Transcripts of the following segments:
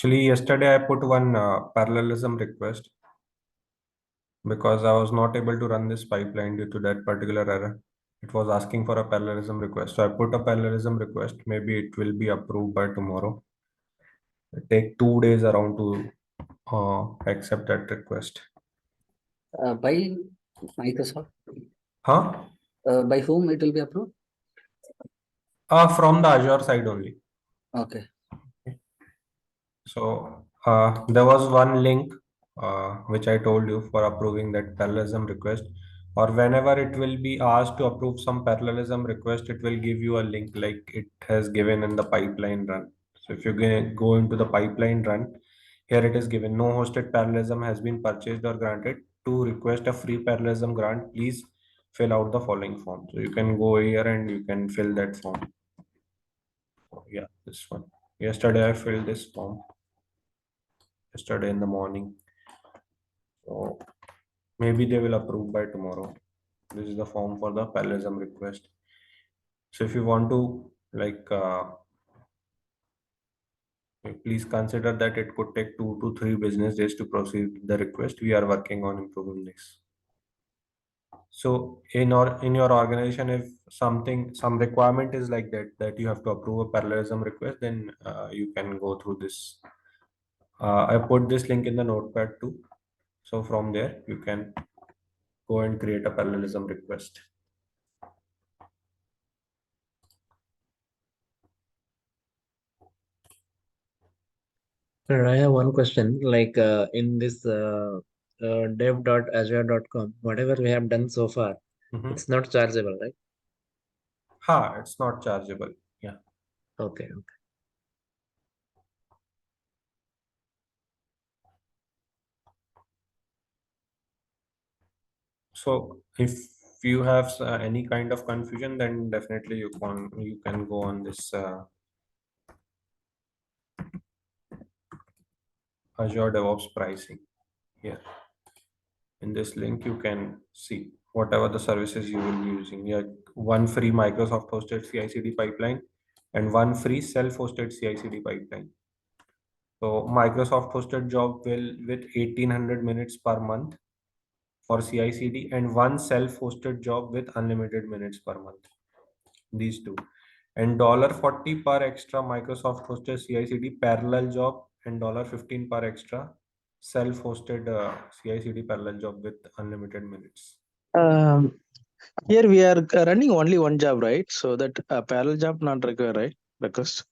Actually, yesterday I put one parallelism request because I was not able to run this pipeline due to that particular error. It was asking for a parallelism request. So I put a parallelism request. Maybe it will be approved by tomorrow. It take 2 days around to accept that request. By Microsoft. Huh? By whom it will be approved? From the Azure side only. Okay. So there was one link which I told you for approving that parallelism request, or whenever it will be asked to approve some parallelism request, it will give you a link like it has given in the pipeline run. So if you go into the pipeline run, here it is given no hosted parallelism has been purchased or granted. To request a free parallelism grant, please fill out the following form. So you can go here and you can fill that form. Yeah, this one. Yesterday I filled this form. Yesterday in the morning. So maybe they will approve by tomorrow. This is the form for the parallelism request. So if you want to please consider that it could take 2 to 3 business days to proceed with the request. We are working on improving this. So in your organization, if some requirement is like that you have to approve a parallelism request, then you can go through this. I put this link in the notepad too. So from there you can go and create a parallelism request. Sir, I have one question. Like in this dev.azure.com, whatever we have done so far, it's not chargeable, right? It's not chargeable. Yeah. Okay. So if you have any kind of confusion, then definitely you can go on this Azure DevOps pricing here. In this link, you can see whatever the services you will be using. Yeah, one free Microsoft hosted CI/CD pipeline and one free self-hosted CI/CD pipeline. So Microsoft hosted job will with 1800 minutes per month for CI/CD and one self-hosted job with unlimited minutes per month. These two. And $40 per extra Microsoft hosted CI/CD parallel job and $15 per extra self-hosted CI/CD parallel job with unlimited minutes. Here we are running only one job, right? So that parallel job not required, right? Because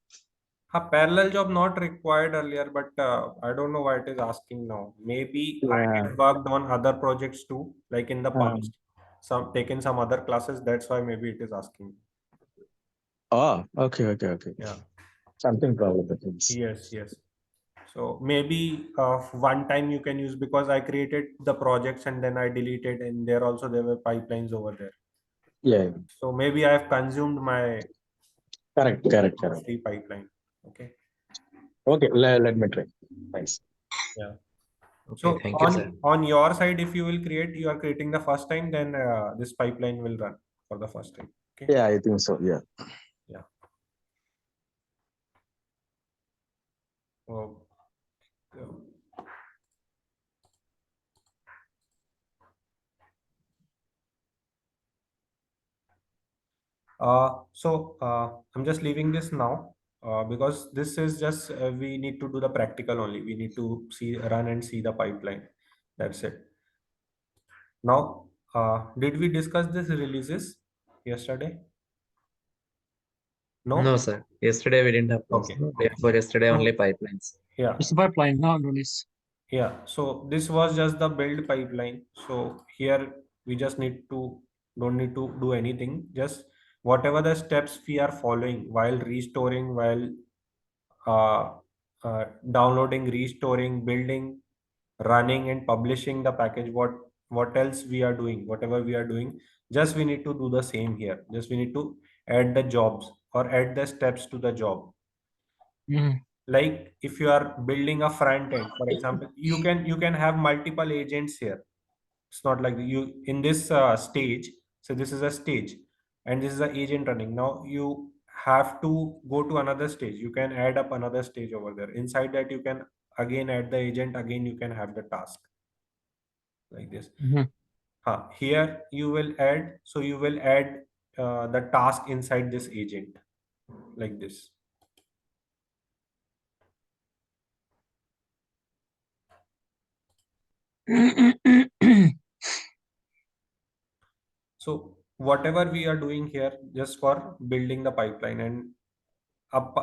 A parallel job not required earlier, but I don't know why it is asking now. Maybe I had worked on other projects too, like in the past, taken some other classes. That's why maybe it is asking. Oh, okay. Yeah. Something problem with it. Yes. So maybe one time you can use because I created the projects and then I deleted, and there also there were pipelines over there. Yeah. So maybe I have consumed my Correct. free pipeline. Okay. Okay, let me try. Thanks. Yeah. Okay, So thank you, sir. on your side, if you are creating the first time, then this pipeline will run for the first time. Okay. Yeah, I think so. Yeah. Yeah. Oh. I'm just leaving this now because this is just we need to do the practical only. We need to run and see the pipeline. That's it. Now, did we discuss this releases yesterday? No. No, sir. Yesterday we didn't have those. Okay. No? Therefore, yesterday So, only pipelines. Yeah. It's a pipeline, not release. Yeah. So this was just the build pipeline. So here we just don't need to do anything. Just whatever the steps we are following while restoring, while uh, downloading, restoring, building, running, and publishing the package. What else we are doing? Whatever we are doing, just we need to do the same here. Just we need to add the jobs or add the steps to the job. Like if you are building a front end, for example, you can have multiple agents here. It's not like you in this stage. So this is a stage and this is an agent running. Now you have to go to another stage. You can add up another stage over there. Inside that, you can again add the agent. Again, you can have the task like this. Here you will add. So you will add the task inside this agent like this. So whatever we are doing here, just for building the pipeline, and up,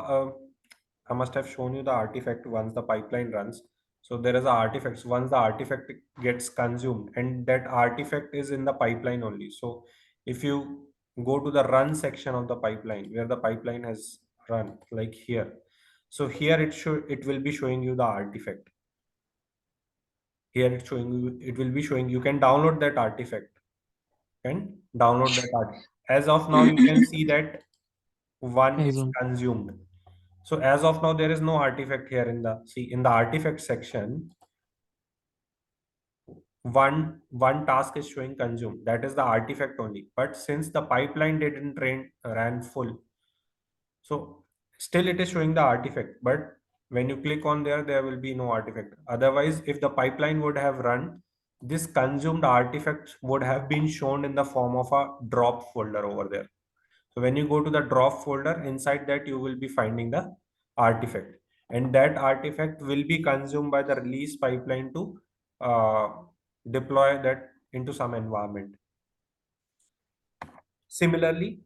I must have shown you the artifact once the pipeline runs. So there is a artifact. So once the artifact gets consumed, and that artifact is in the pipeline only. So if you go to the run section of the pipeline where the pipeline has run, like here, so here it will be showing you the artifact. Here it's showing you, it will be showing, you can download that artifact and download that artifact. As of now, you can see that one is consumed. So as of now, there is no artifact here in the, see, in the artifact section, one task is showing consumed. That is the artifact only. But since the pipeline didn't ran full, so still it is showing the artifact. But when you click on there will be no artifact. Otherwise, if the pipeline would have run, this consumed artifact would have been shown in the form of a drop folder over there. So when you go to the drop folder, inside that you will be finding the artifact, and that artifact will be consumed by the release pipeline to deploy that into some environment. Similarly,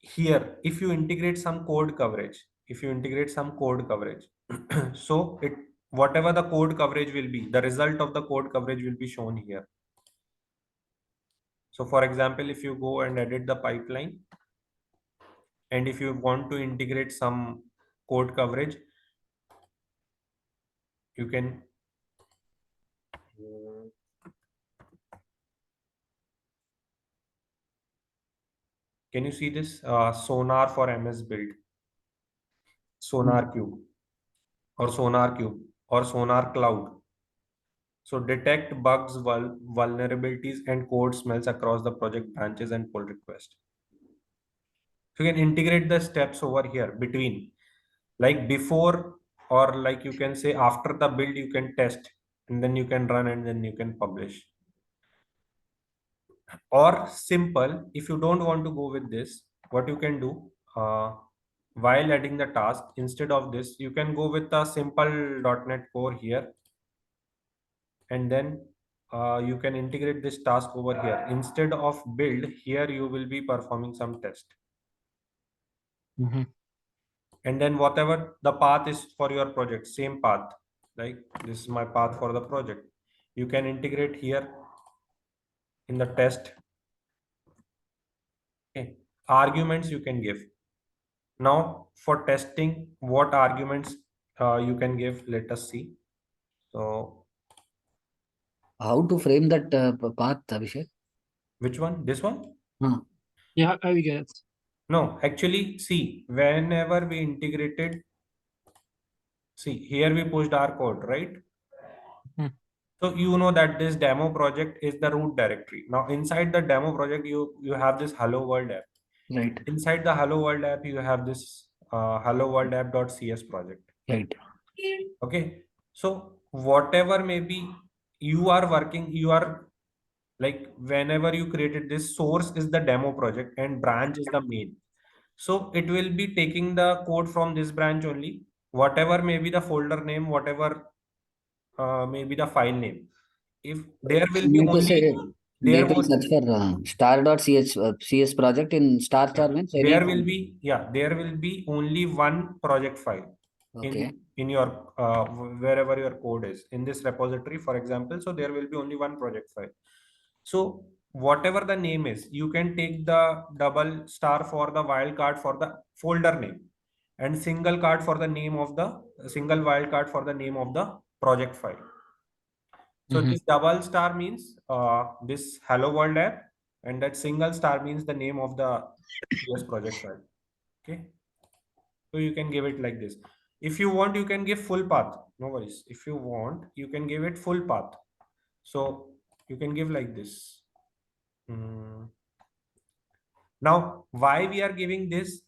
here, if you integrate some code coverage, so whatever the code coverage will be, the result of the code coverage will be shown here. So for example, if you go and edit the pipeline, and if you want to integrate some code coverage, you can you see this Sonar for MS build, Sonar Cube or Sonar Cube or Sonar Cloud? So detect bugs, vulnerabilities, and code smells across the project branches and pull request. So you can integrate the steps over here between, like before, or like you can say after the build, you can test, and then you can run, and then you can publish. Or simple, if you don't want to go with this, what you can do, while adding the task, instead of this, you can go with a simple .NET Core here, and then you can integrate this task over here. Instead of build, here you will be performing some test. And then whatever the path is for your project, same path, like this is my path for the project, you can integrate here in the test. Okay, arguments you can give. Now for testing, what arguments you can give, let us see. So How to frame that path, Abhishek? which one? This one? Yeah, I will get it. No, actually, see, whenever we integrated, see, here we pushed our code, right? So you know that this demo project is the root directory. Now inside the demo project, you have this Hello World app. Right. Inside the Hello World app, you have this Hello World app.cs project. Right. Okay. So whatever maybe you are working, you are like, whenever you created this, source is the demo project and branch is the main. So it will be taking the code from this branch only, whatever may be the folder name, whatever maybe the file name. If there will be only, there They can would, search for star.cs CS project in star means there will be, yeah, there will be only one project file okay. in your wherever your code is in this repository, for example. So there will be only one project file. So whatever the name is, you can take the double star for the wildcard for the folder name, and single card for the name of the single wildcard for the name of the project file. So this double star means this Hello World app, and that single star means the name of the CS project file. Okay. So you can give it like this. If you want, you can give full path. No worries. If you want, you can give it full path. So you can give like this. Now, why we are giving this?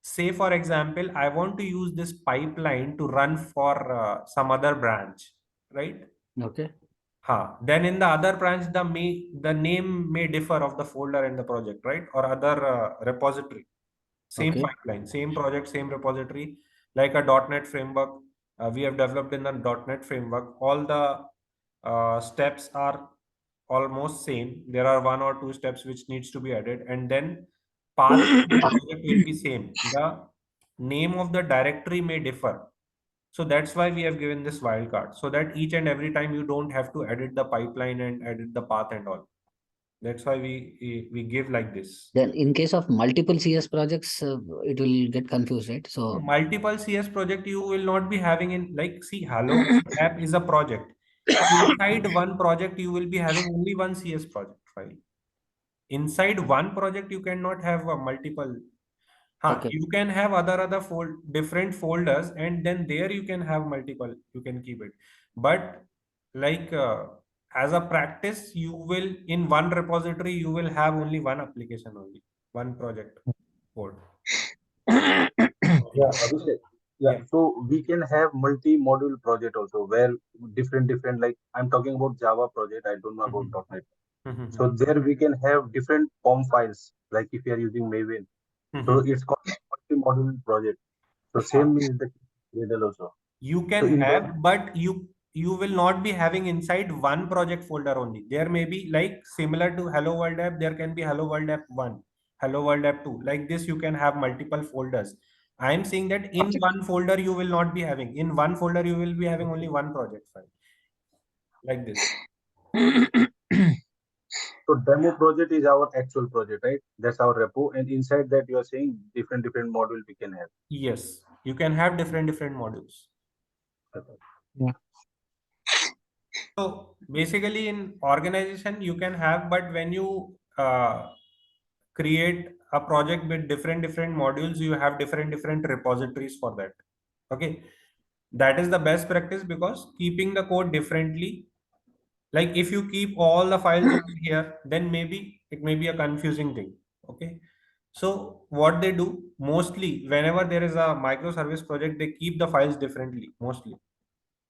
say for example, I want to use this pipeline to run for some other branch, right? Okay. Then in the other branch, the name may differ of the folder and the project, right? Or other repository. Same Okay. pipeline, same project, same repository, like a .NET framework. We have developed in the .NET framework. All the steps are almost same. There are 1 or 2 steps which needs to be added, and then path of the project will be same. The name of the directory may differ. So that's why we have given this wildcard, so that each and every time you don't have to edit the pipeline and edit the path and all. That's why we give like this. Then in case of multiple CS projects, it will get confused, right? So Multiple CS project you will not be having in, like, see, Hello app is a project. Inside one project you will be having only one CS project file. Inside one project you cannot have a multiple. okay. You can have other different folders, and then there you can have multiple, you can keep it. But like as a practice, you will, in one repository you will have only one application, only one project code. Yeah, Abhishek. Yeah, Yeah. so we can have multi-module project also where different like I'm talking about Java project. I don't know about Mhm. .NET. Mhm. So there we can have different form files. Like if you are using Maven, so Mhm. it's called multi-module project. So same is the Gradle also. You So can in that, have, but you will not be having inside one project folder only. There may be, like, similar to Hello World app, there can be Hello World app 1, Hello World app 2. Like this, you can have multiple folders. I am saying that in one folder you will not be having. In one folder you will be having only one project file. Like this. so demo project is our actual project, right? That's our repo, and inside that you are saying different module we can have. Yes, you can have different modules. So basically in organization you can have, but when you create a project with different modules, you have different repositories for that. Okay, that is the best practice, because keeping the code differently, like if you keep all the files over here, then maybe it may be a confusing thing. Okay, so what they do mostly, whenever there is a microservice project, they keep the files differently, mostly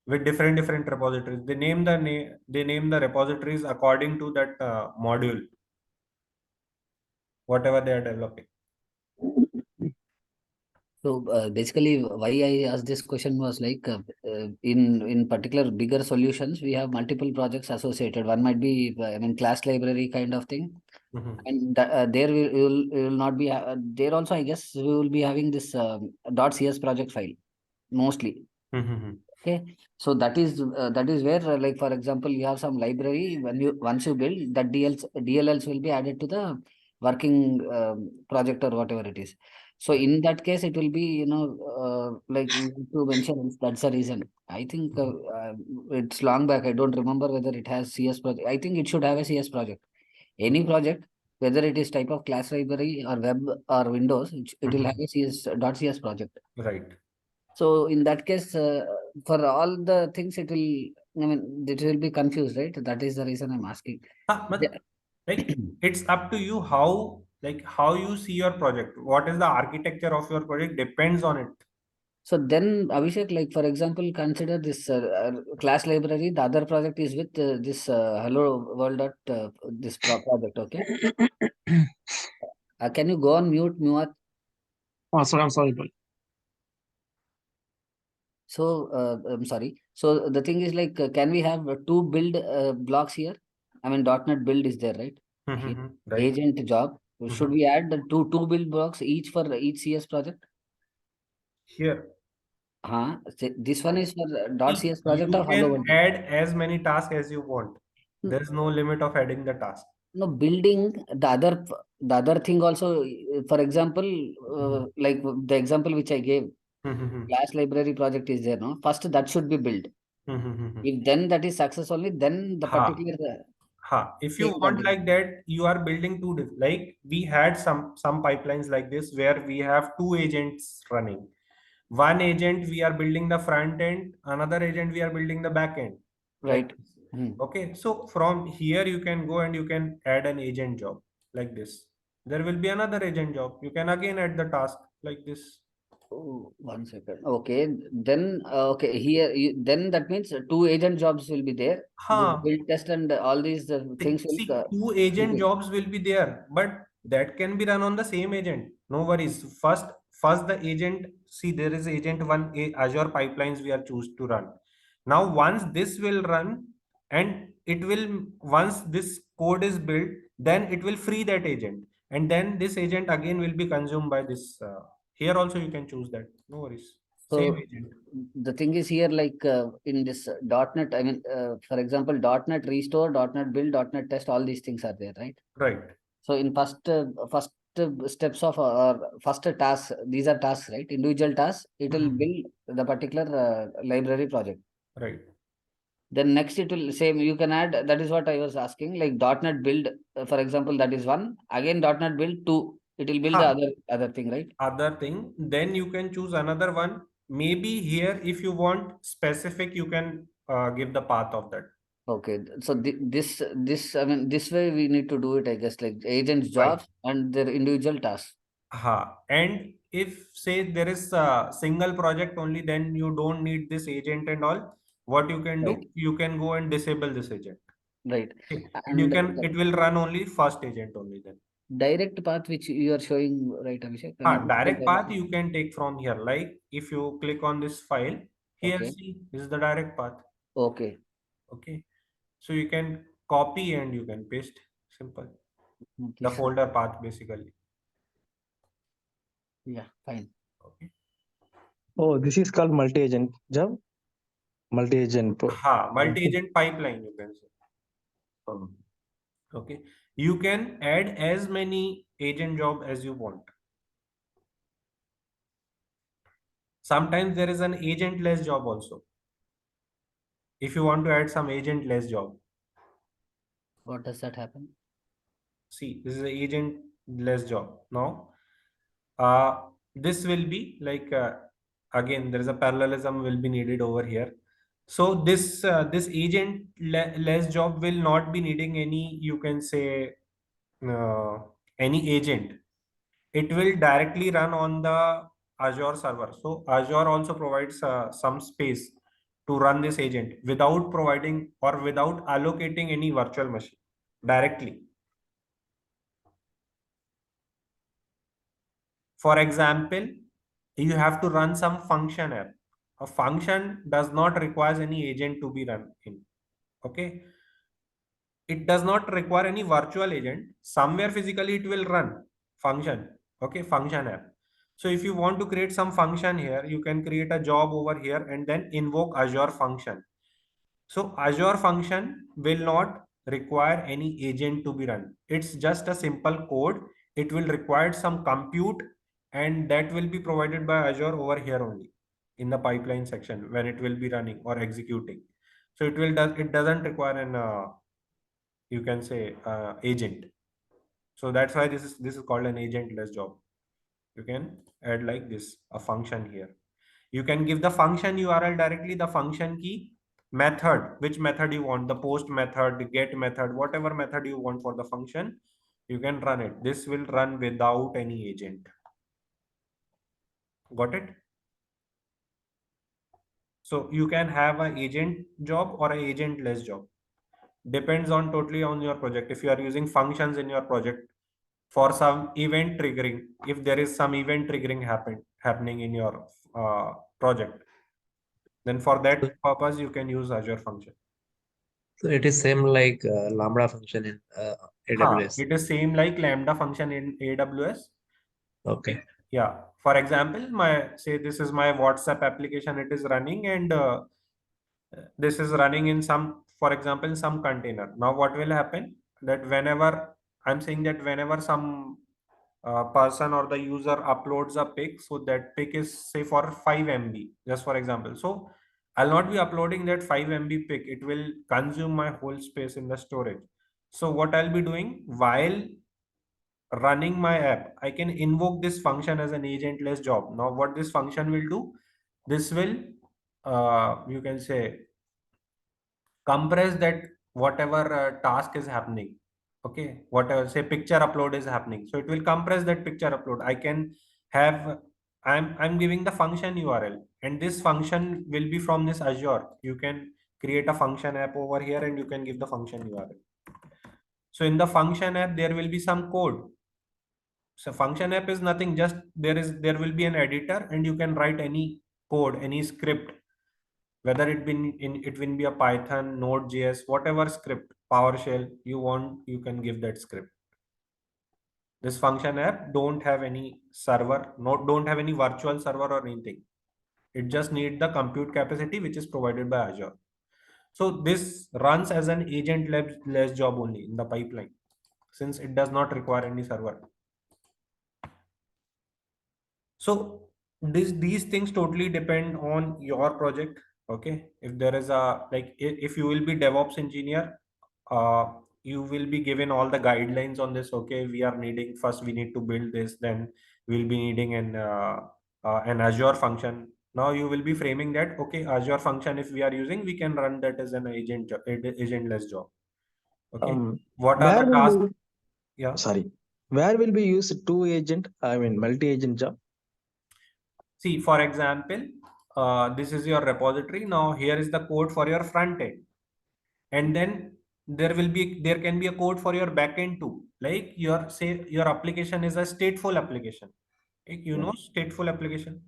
with different repositories. They name the repositories according to that module, whatever they are developing. So basically, why I asked this question was like in particular bigger solutions, we have multiple projects associated. One might be I mean class library kind of thing, Mhm. and there we will not be there also. I guess we will be having this .cs project file mostly. Mhm. Okay, so that is where like for example, you have some library when you once you build that DLLs will be added to the working project or whatever it is. So in that case, it will be like you mentioned. That's the reason. I think it's long back. I don't remember whether it has CS project. I think it should have a CS project. Any project, whether it is type of class library or web or Windows, it will have a CS project. Right. So in that case, for all the things, it will. I mean, it will be confused, right? That is the reason I'm asking. But like it's up to you how you see your project. What is the architecture of your project depends on it. So then, Abhishek, like for example, consider this class library. The other project is with this Hello World this project. Okay, can you go on mute, Muat? Oh, sorry, I'm sorry, but So I'm sorry. So the thing is like, can we have two build blocks here? I mean, .NET build is there, right? Here, Right. agent job. Should we add the two build blocks each for each CS project? Here. This one is for See, .cs project you of Hello can World. add as many tasks as you want. There's no limit of adding the task. No, building the other thing also. For example, like the example which I gave, class library project is there. No, first that should be built. If then that is success only, then the Ha. particular If you thing want continue. like that, you are building like we had some pipelines like this where we have two agents running. One agent we are building the front end, another agent we are building the back end. Like Right. this. Okay, so from here you can go and you can add an agent job like this. there will be another agent job. You can again add the task like this. Oh, 1 second. Okay, then okay here then that means two agent jobs will be there. This Huh. build test and all these things will See, two agent be- jobs will be there, but that can be run on the same agent. No worries. First the agent. See, there is agent one Azure pipelines we are choose to run. Now, once this will run, and it will once this code is built, then it will free that agent, and then this agent again will be consumed by this. Here also you can choose that. No worries. Same So agent. the thing is here, like in this .NET, I mean, for example, .NET Restore, .NET Build, .NET Test, all these things are there, right? Right. So in first steps of or first task, these are tasks, right? Individual tasks. It will Mhm. build the particular library project. Right. Then next it will same. You can add. That is what I was asking. Like .NET Build, for example, that is one. Again .NET Build 2. It will build the Huh. other thing, right? Other thing, then you can choose another one. Maybe here if you want specific, you can give the path of that. Okay, so this I mean this way we need to do it, I guess, like agents' jobs and their individual tasks. And if say there is a single project only, then you don't need this agent and all. What you can do, Right. you can go and disable this agent. Right. Okay. And you And can, the it will run only first agent only then. direct path which you are showing, right, Abhishek? I mean, Direct path you can take from here. Like if you click on this file, here Okay. see, this is the direct path. Okay. Okay. So you can copy and you can paste. Simple. Okay. The folder path basically. Yeah, fine. Okay. Oh, this is called multi-agent job. Multi-agent. Multi-agent pipeline you can say. Okay. You can add as many agent job as you want. Sometimes there is an agent-less job also. If you want to add some agent-less job. What does that happen? See, this is an agent-less job. Now, this will be like again there is a parallelism will be needed over here. So this agent-less job will not be needing any, you can say, any agent. It will directly run on the Azure server. So Azure also provides some space to run this agent without providing or without allocating any virtual machine directly. For example, you have to run some function app. A function does not require any agent to be run in. Okay. It does not require any virtual agent. Somewhere physically it will run function. Okay, function app. So if you want to create some function here, you can create a job over here and then invoke Azure function. So Azure function will not require any agent to be run. It's just a simple code. It will require some compute, and that will be provided by Azure over here only in the pipeline section when it will be running or executing. So it doesn't require an you can say agent. So that's why this is called an agentless job. You can add like this a function here. You can give the function URL directly, the function key, method, which method you want, the post method, the get method, whatever method you want for the function, you can run it. This will run without any agent. Got it? So you can have an agent job or an agentless job. Depends on totally on your project. If you are using functions in your project for some event triggering, if there is some event triggering happening in your project, then for that purpose you can use Azure function. So it is same like Lambda function in AWS. It is same like Lambda function in AWS. Okay. Yeah. For example, say this is my WhatsApp application. It is running, and this is running in some, for example, in some container. Now, what will happen? That whenever I'm saying that whenever some person or the user uploads a pic, so that pic is say for 5 MB, just for example. So I'll not be uploading that 5 MB pic. It will consume my whole space in the storage. So what I'll be doing while running my app, I can invoke this function as an agentless job. Now, what this function will do, this will, you can say, compress that whatever task is happening. Okay, whatever, say picture upload is happening, so it will compress that picture upload. I can have, I'm giving the function URL, and this function will be from this Azure. You can create a function app over here and you can give the function URL. So in the function app there will be some code. So function app is nothing, just there will be an editor and you can write any code, any script, whether it will be a Python, Node.js, whatever script, PowerShell you want, you can give that script. This function app don't have any server, don't have any virtual server or anything. It just need the compute capacity which is provided by Azure. So this runs as an agent-less job only in the pipeline, since it does not require any server. So these things totally depend on your project. Okay, if there is a, like, if you will be DevOps engineer, you will be given all the guidelines on this. Okay, we are needing, first we need to build this, then we'll be needing an Azure function. Now you will be framing that, okay, Azure function if we are using, we can run that as an agentless job. Okay, what are Where the will tasks? we, Yeah. sorry, where will we use two agent, I mean multi-agent job? See, for example, this is your repository. Now here is the code for your front end, and then there can be a code for your backend too. Like your, say your application is a stateful application. You know stateful application.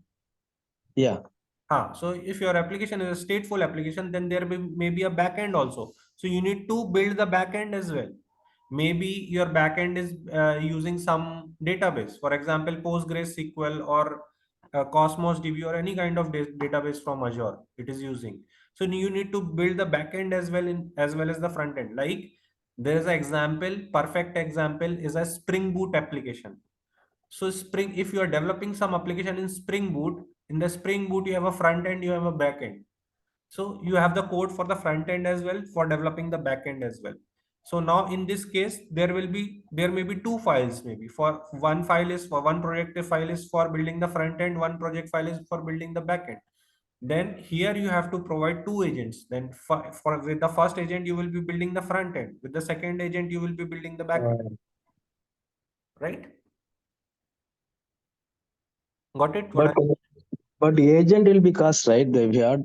Yeah. So if your application is a stateful application, then there may be a backend also. So you need to build the backend as well. Maybe your backend is using some database, for example, PostgreSQL or Cosmos DB or any kind of database from Azure it is using. So you need to build the backend as well as well as the front end. Like there is an example, perfect example is a Spring Boot application. So Spring, if you are developing some application in Spring Boot, in the Spring Boot you have a front end, you have a back end. So you have the code for the front end as well, for developing the back end as well. So now in this case, there may be two files, maybe for one file is for one project file is for building the front end, one project file is for building the back end. Then here you have to provide two agents. Then for with the first agent, you will be building the front end. With the second agent, you will be building the back end. Right? Got it? But the agent will be cost, right? If you add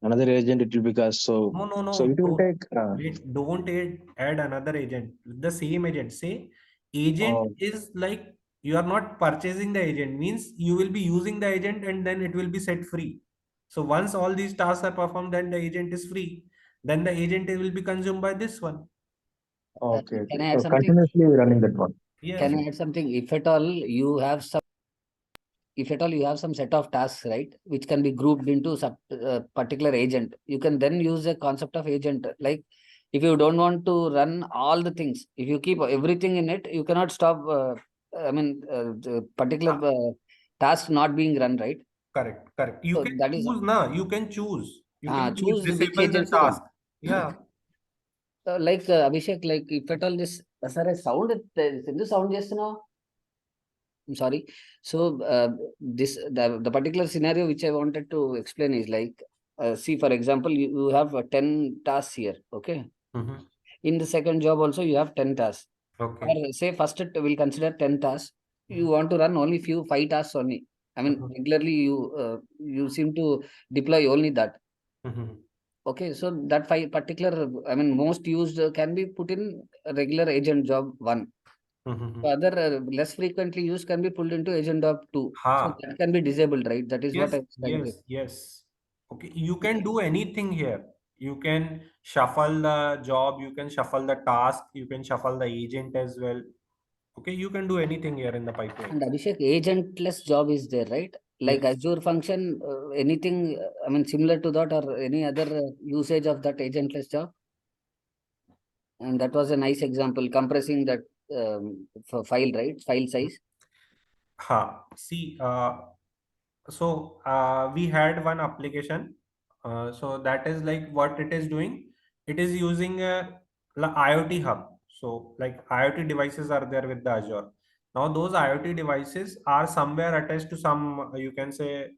another agent, it will be cost. So No. so it will take. Wait, don't add another agent. The same agent. Say agent is like you are not purchasing the agent, means you will be using the agent and then it will be set free. So once all these tasks are performed, then the agent is free. Then the agent will be consumed by this one. Okay. Can I add So something? continuously running that one. Yes. Can I add something? If at all you have some set of tasks, right, which can be grouped into particular agent, you can then use a concept of agent. Like if you don't want to run all the things, if you keep everything in it, you cannot stop. The particular task not being run, right? Correct. You So can that is choose, na. You can choose. You can choose which disable the agents to run. task. Yeah. Like Abhishek, like if at all this, sir, sound the sound చేస్తున్నావు? I'm sorry. So the particular scenario which I wanted to explain is like, see, for example, you have 10 tasks here. Okay. Mhm. In the second job also you have 10 tasks. Okay. Or say first it will consider 10 tasks. You want to run only 5 tasks only. I mean, regularly you seem to deploy only that. Mhm. Okay, so that 5 particular, I mean, most used can be put in a regular agent job 1. Mhm. Other less frequently used can be pulled into agent job 2. So that can be disabled, right? That is what I was trying to. Yes. Okay, you can do anything here. You can shuffle the job, you can shuffle the task, you can shuffle the agent as well. Okay, you can do anything here in the pipeline. And Abhishek, agentless job is there, right? Like Yes. Azure function, anything, I mean, similar to that or any other usage of that agentless job? And that was a nice example, compressing that file, right? File size. See, so we had one application. So that is like what it is doing. It is using a IoT hub. So like IoT devices are there with the Azure. Now those IoT devices are somewhere attached to some, you can say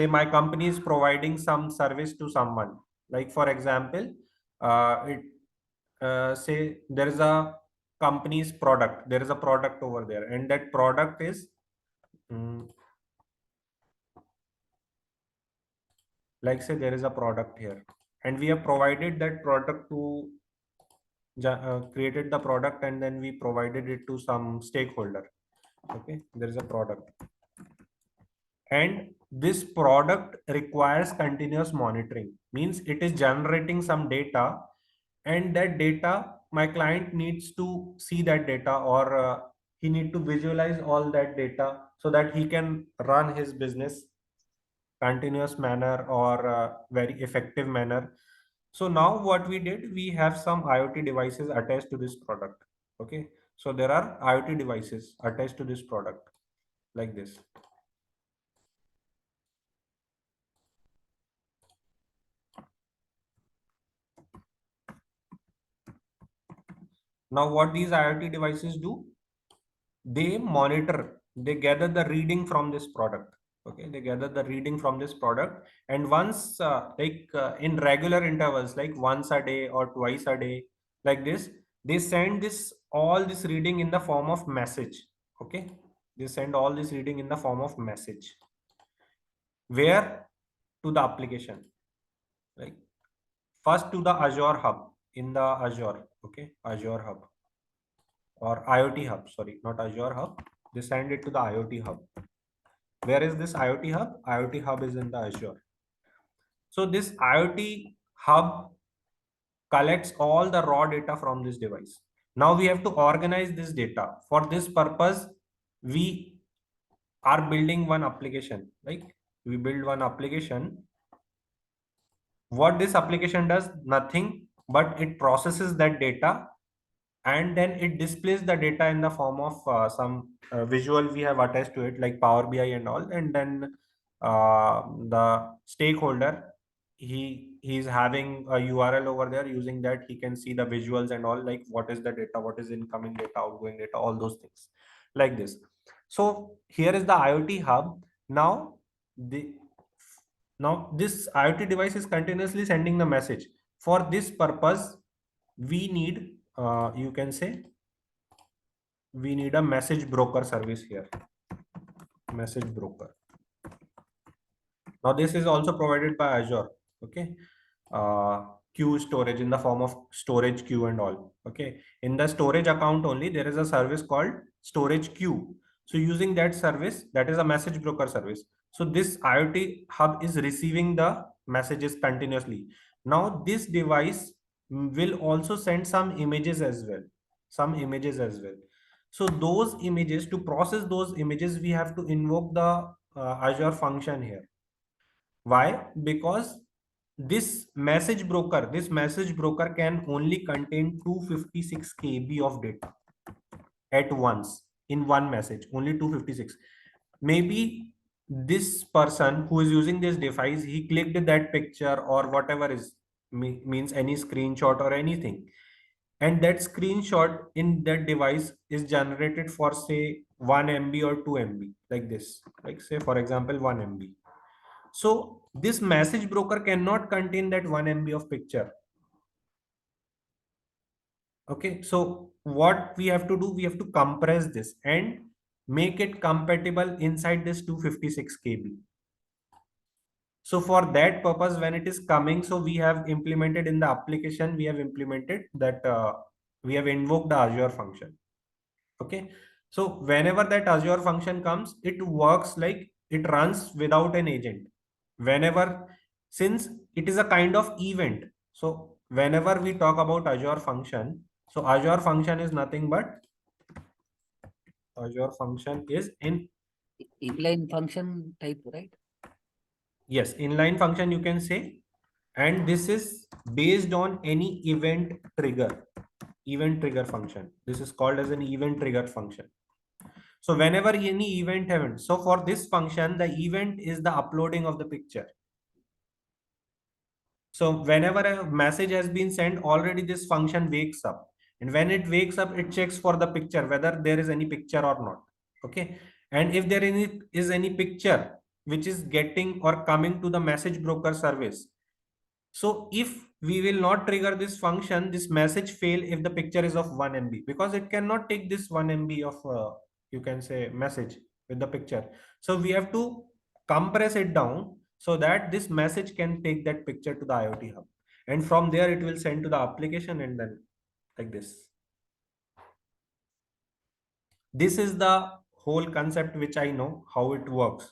my company is providing some service to someone. Like for example, say there is a company's product, there is a product over there, and that product is like say there is a product here, and we have provided that product to created the product, and then we provided it to some stakeholder. Okay, there is a product, and this product requires continuous monitoring, means it is generating some data, and that data my client needs to see that data, or he need to visualize all that data so that he can run his business continuous manner or very effective manner. So now what we did, we have some IoT devices attached to this product. Okay, so there are IoT devices attached to this product like this. Now what these IoT devices do, they monitor, they gather the reading from this product. Okay, they gather the reading from this product, and once in regular intervals, like once a day or twice a day, like this, they send this all this reading in the form of message. Okay, they send all this reading in the form of message. Where? To the application, like first to the Azure hub, in the Azure. Okay, Azure hub or IoT hub, sorry, not Azure hub. They send it to the IoT hub. Where is this IoT hub? IoT hub is in the Azure. So this IoT hub collects all the raw data from this device. Now we have to organize this data. For this purpose, we are building one application. Like we build one application. What this application does? Nothing, but it processes that data, and then it displays the data in the form of some visual we have attached to it, like Power BI and all. And then the stakeholder, he's having a URL over there. Using that, he can see the visuals and all, like what is the data, what is incoming data, outgoing data, all those things like this. So here is the IoT hub. Now this IoT device is continuously sending the message. For this purpose, we need you can say we need a message broker service here. Message broker. Now this is also provided by Azure. Okay, queue storage in the form of storage queue and all. Okay, in the storage account only there is a service called storage queue. So using that service, that is a message broker service. So this IoT hub is receiving the messages continuously. Now this device will also send some images as well. So those images, to process those images, we have to invoke the Azure function here. Why? Because this message broker can only contain 256 KB of data at once in one message, only 256. Maybe this person who is using this device, he clicked that picture or whatever is means any screenshot or anything, and that screenshot in that device is generated for say 1 MB or 2 MB, like this, like say for example 1 MB. So this message broker cannot contain that 1 MB of picture. Okay, so what we have to do, we have to compress this and make it compatible inside this 256 KB. So for that purpose, when it is coming, so we have implemented in the application, we have implemented that we have invoked the Azure function. Okay, so whenever that Azure function comes, it works like it runs without an agent. Whenever, since it is a kind of event, so whenever we talk about Azure function, so Azure function is nothing but Azure function is in inline function type, right? yes, inline function you can say, and this is based on any event trigger function. This is called as an event trigger function. So whenever any event happens, so for this function, the event is the uploading of the picture. So whenever a message has been sent, already this function wakes up. And when it wakes up, it checks for the picture, whether there is any picture or not. Okay. And if there is any picture which is getting or coming to the message broker service. So if we will not trigger this function, this message fail if the picture is of 1 MB, because it cannot take this 1 MB of you can say message with the picture. So we have to compress it down so that this message can take that picture to the IoT hub, and from there it will send to the application, and then like this. This is the whole concept which I know how it works.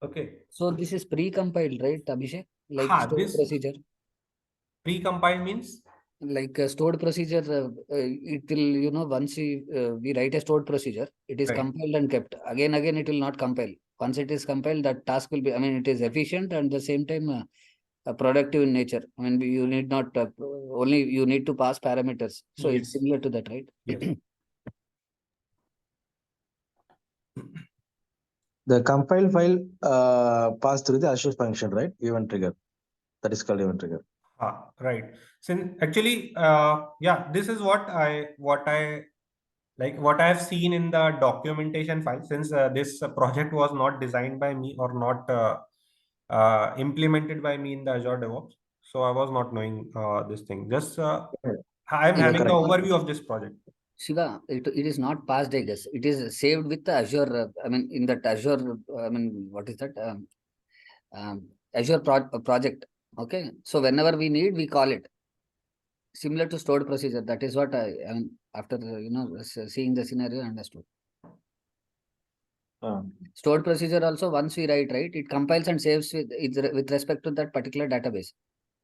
Okay. So this is pre-compiled, right, Abhishek? Like stored This procedure. pre-compiled means Like a stored procedure, it will, once we write a stored procedure, it is Right. compiled and kept. Again, it will not compile. Once it is compiled, that task will be, I mean, it is efficient and the same time productive in nature. I mean, you need not, only you need to pass parameters. So it's Yes. similar to that, right? Yes. The compile file pass through the Azure function, right? Event trigger. That is called event trigger. Right. Since actually, yeah, this is what I like, what I have seen in the documentation file. Since this project was not designed by me or not implemented by me in the Azure DevOps, so I was not knowing this thing. Just I'm Yeah, having the correct. overview of this project. Shiva, it is not passed, I guess. It is saved with the Azure, I mean, in that Azure, I mean, what is that? Azure project. Okay. So whenever we need, we call it. Similar to stored procedure. That is what I mean, after, seeing the scenario, I understood. Stored procedure also, once we write, right, it compiles and saves with respect to that particular database.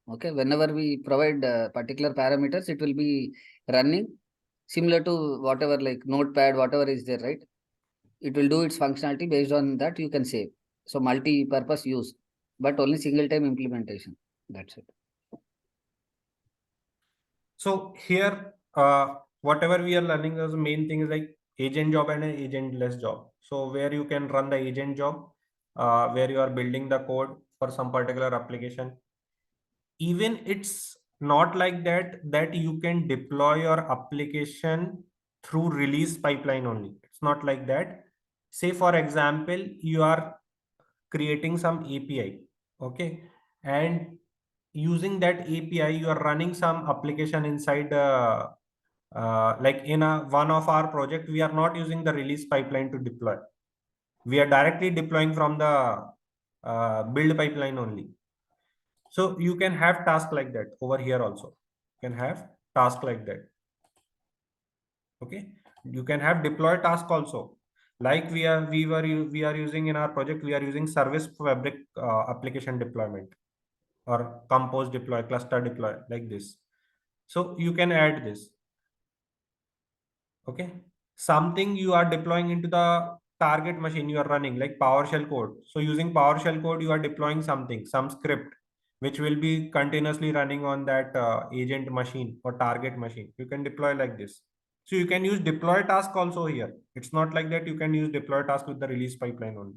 Okay. Whenever we provide particular parameters, it will be running similar to whatever, like Notepad, whatever is there, right? It will do its functionality based on that you can save. So multi-purpose use, but only single time implementation. That's it. So here, whatever we are learning, the main thing is like agent job and an agentless job. So where you can run the agent job, where you are building the code for some particular application. Even it's not like that you can deploy your application through release pipeline only. It's not like that. Say for example, you are creating some API, okay, and using that API, you are running some application inside like in one of our project, we are not using the release pipeline to deploy. We are directly deploying from the build pipeline only. So you can have task like that over here also. You can have task like that. Okay. You can have deploy task also. Like we are using in our project, we are using service fabric application deployment, or compose deploy, cluster deploy, like this. So you can add this. Okay. Something you are deploying into the target machine, you are running like PowerShell code. So using PowerShell code, you are deploying something, some script, which will be continuously running on that agent machine or target machine. You can deploy like this. So you can use deploy task also here. It's not like that you can use deploy task with the release pipeline only.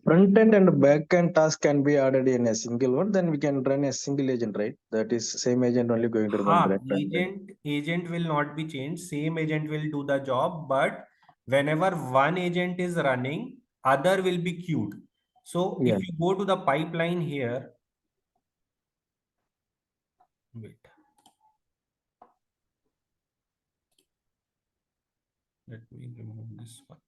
Front end and back end task can be added in a single one. Then we can run a single agent, right? That is same agent only going to run front end. Agent will not be changed. Same agent will do the job, but whenever one agent is running, other will be queued. So Yeah. if you go to the pipeline here, wait. Let me remove this one.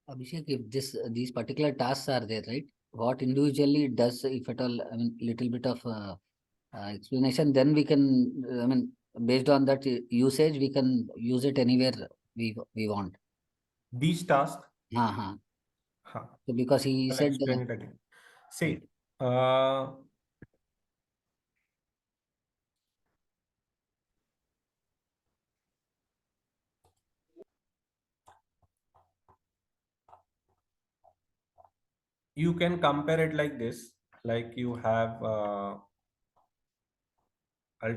Abhishek, if these particular tasks are there, right? What individually it does, if at all, I mean, little bit of explanation, then we can, I mean, based on that usage, we can use it anywhere we want. These tasks, So huh, because he I'll said, explain it again. See, right. you can compare it like this. Like you have, I'll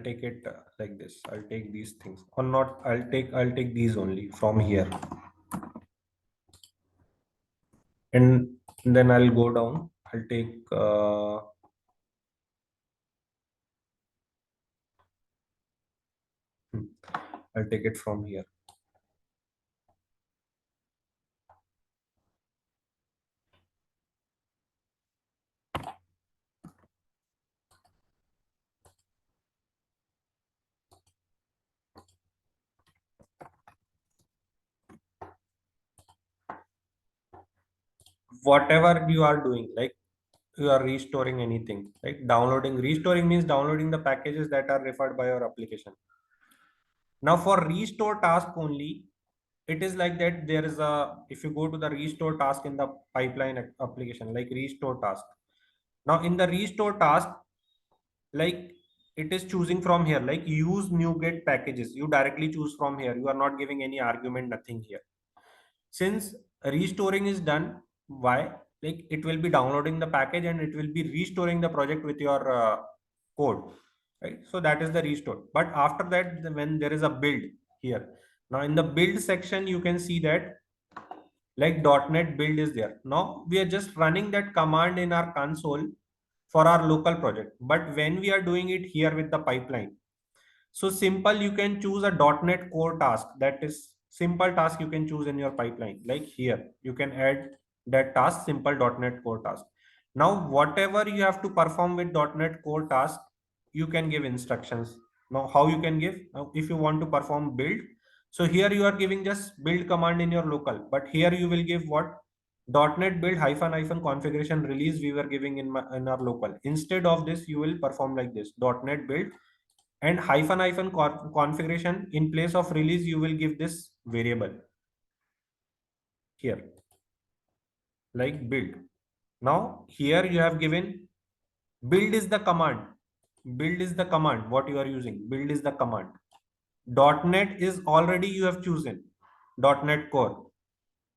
take it like this. I'll take these things, or not. I'll take these only from here. And then I'll go down. I'll take I'll take it from here. Whatever you are doing, like you are restoring anything, like restoring means downloading the packages that are referred by your application. Now for restore task only, it is like that. There is a, if you go to the restore task in the pipeline application, like restore task. Now in the restore task, like it is choosing from here, like use NuGet packages. You directly choose from here. You are not giving any argument, nothing here. Since restoring is done, why? Like it will be downloading the package and it will be restoring the project with your code, right? So that is the restore. But after that, when there is a build here, now in the build section, you can see that like .NET build is there. Now we are just running that command in our console for our local project. But when we are doing it here with the pipeline, so simple, you can choose a .NET Core task. That is simple task you can choose in your pipeline. Like here, you can add that task, simple .NET Core task. Now, whatever you have to perform with .NET Core task, you can give instructions. Now, how you can give? Now, if you want to perform build, so here you are giving just build command in your local, but here you will give what? .NET build -- configuration release we were giving in our local. Instead of this, you will perform like this: .NET build and -- configuration. In place of release, you will give this variable here, like build. Now here you have given build is the command. Build is the command. What you are using? Build is the command. .NET is already you have chosen .NET Core.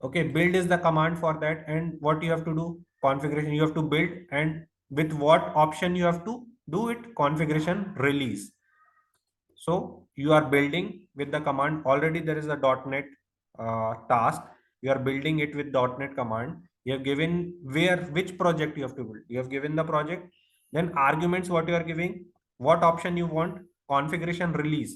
Okay, build is the command for that. And what you have to do? Configuration. You have to build, and with what option you have to do it? Configuration release. So you are building with the command. Already there is a .NET task. You are building it with .NET command. You have given which project you have to build. You have given the project. Then arguments, what you are giving, what option you want, configuration release.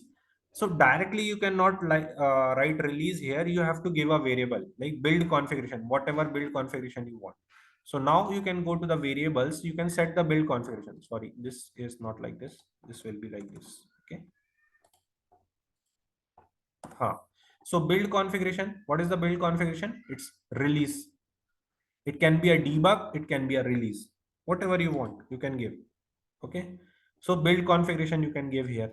So directly you cannot write release here. You have to give a variable like build configuration, whatever build configuration you want. So now you can go to the variables. You can set the build configuration. Sorry, this is not like this. This will be like this. Okay. So build configuration, what is the build configuration? It's release. It can be a debug, it can be a release. Whatever you want, you can give. Okay. So build configuration you can give here.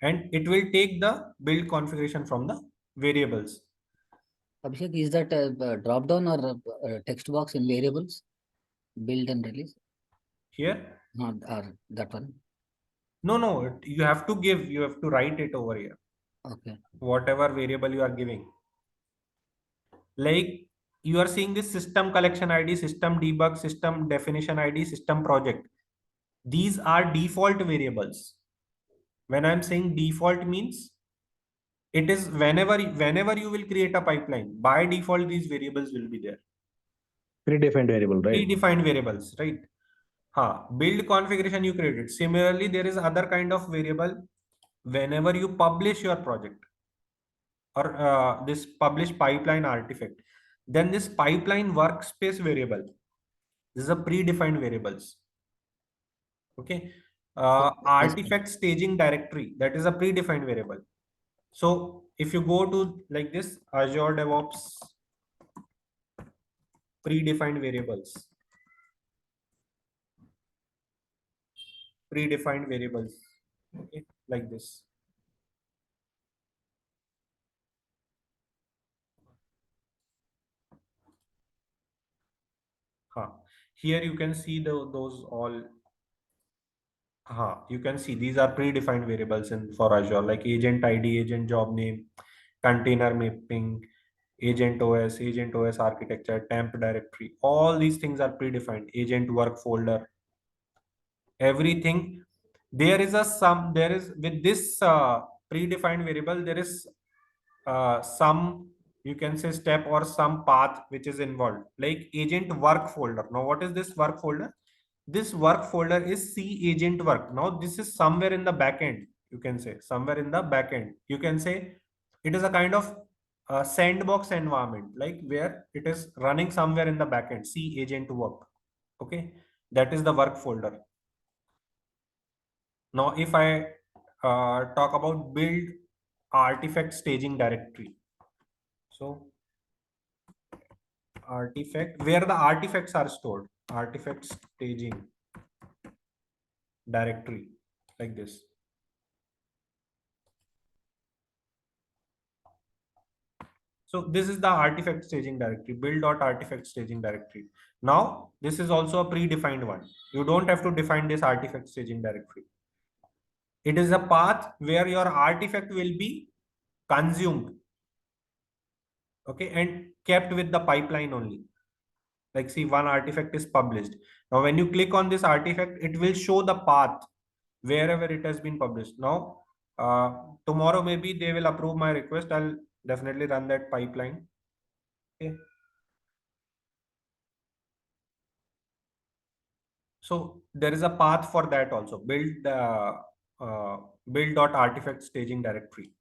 And it will take the build configuration from the variables. Abhishek, is that a drop down or a text box in variables? Build and release? Here? Not or that one. No, you have to give, you have to write it over here. Okay. Whatever variable you are giving. Like you are seeing this system collection ID, system debug, system definition ID, system project. These are default variables. When I'm saying default means it is whenever you will create a pipeline, by default these variables will be there. Predefined variable, right? Predefined variables, right? Build configuration you created. Similarly, there is other kind of variable whenever you publish your project or this publish pipeline artifact. Then this pipeline workspace variable, this is a predefined variables. Okay. Artifact staging directory, that is a predefined variable. So if you go to like this Azure DevOps predefined variables, okay, like this. Here you can see those all. You can see these are predefined variables in for Azure, like agent ID, agent job name, container mapping, agent OS architecture, temp directory. All these things are predefined. Agent work folder, everything. There is with this predefined variable, there is some you can say step or some path which is involved, like agent work folder. Now, what is this work folder? This work folder is C agent work. Now, this is somewhere in the backend. You can say somewhere in the backend. You can say it is a kind of sandbox environment, like where it is running somewhere in the backend. C agent work. Okay, that is the work folder. Now, if I talk about build artifact staging directory. So artifact, where the artifacts are stored, artifact staging directory, like this. So this is the artifact staging directory, build.artifact staging directory. Now, this is also a predefined one. You don't have to define this artifact staging directory. It is a path where your artifact will be consumed, okay, and kept with the pipeline only. Like, see, one artifact is published. Now, when you click on this artifact, it will show the path wherever it has been published. Now, tomorrow maybe they will approve my request. I'll definitely run that pipeline. Okay. So there is a path for that also. Build.artifact staging directory.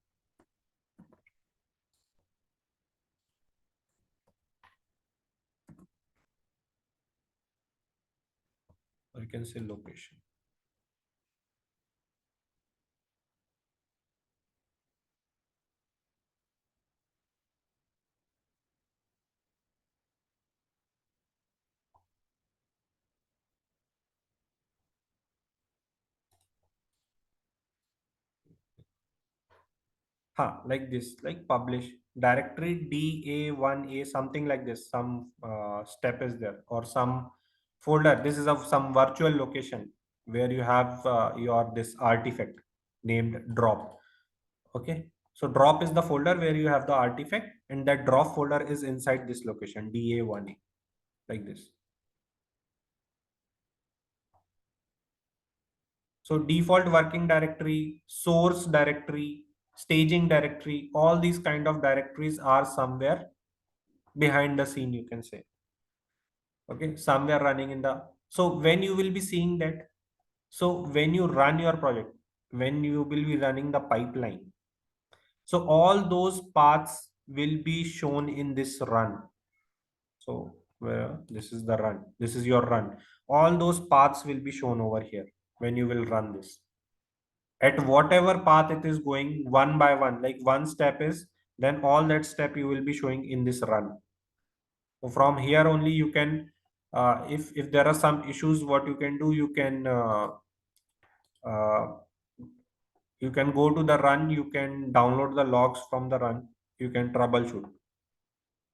Or you can say location. Like this, like publish directory DA1A, something like this. Some step is there, or some folder. This is of some virtual location where you have your this artifact named drop. Okay, so drop is the folder where you have the artifact, and that drop folder is inside this location DA1A, like this. So default working directory, source directory, staging directory, all these kind of directories are somewhere behind the scene, you can say. Okay, somewhere running in the, so when you will be seeing that, so when you run your project, when you will be running the pipeline, so all those paths will be shown in this run. So where this is the run, this is your run. All those paths will be shown over here when you will run this. At whatever path it is going, one by one, like one step is, then all that step you will be showing in this run. So from here only you can, if there are some issues, what you can do, you can go to the run, you can download the logs from the run, you can troubleshoot.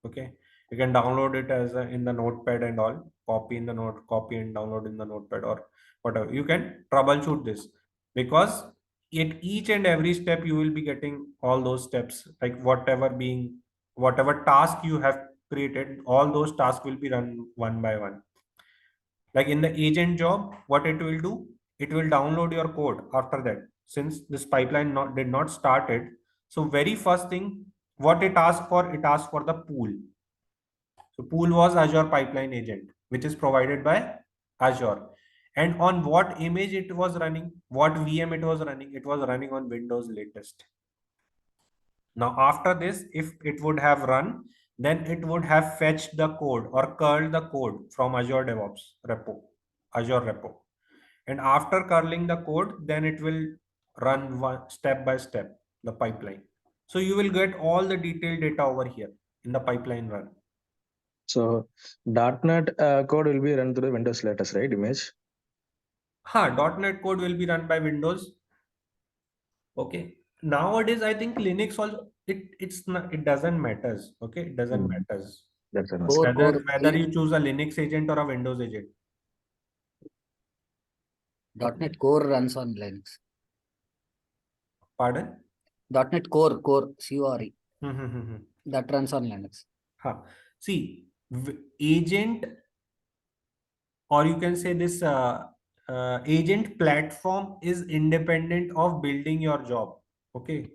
Okay, you can download it as in the notepad and all, copy and download in the notepad or whatever. You can troubleshoot this, because at each and every step you will be getting all those steps, like whatever task you have created, all those tasks will be run one by one. Like in the agent job, what it will do, it will download your code after that. Since this pipeline did not started, so very first thing, what it asked for the pool. So pool was Azure Pipeline Agent, which is provided by Azure. And on what image it was running, what VM it was running on Windows latest. Now, after this, if it would have run, then it would have fetched the code or curled the code from Azure DevOps repo, Azure repo. And after curling the code, then it will run one step by step, the pipeline. So you will get all the detailed data over here in the pipeline run. So .NET code will be run through the Windows latest, right? Image. .NET code will be run by Windows. Okay. Nowadays, I think Linux also, it doesn't matters. Okay, it doesn't matters. That's an Whether you choose a Linux agent or a Windows agent. .NET Core runs on Linux. Pardon? .NET Core, C-O-R-E. That runs on Linux. See, agent, or you can say this agent platform is independent of building your job. Okay.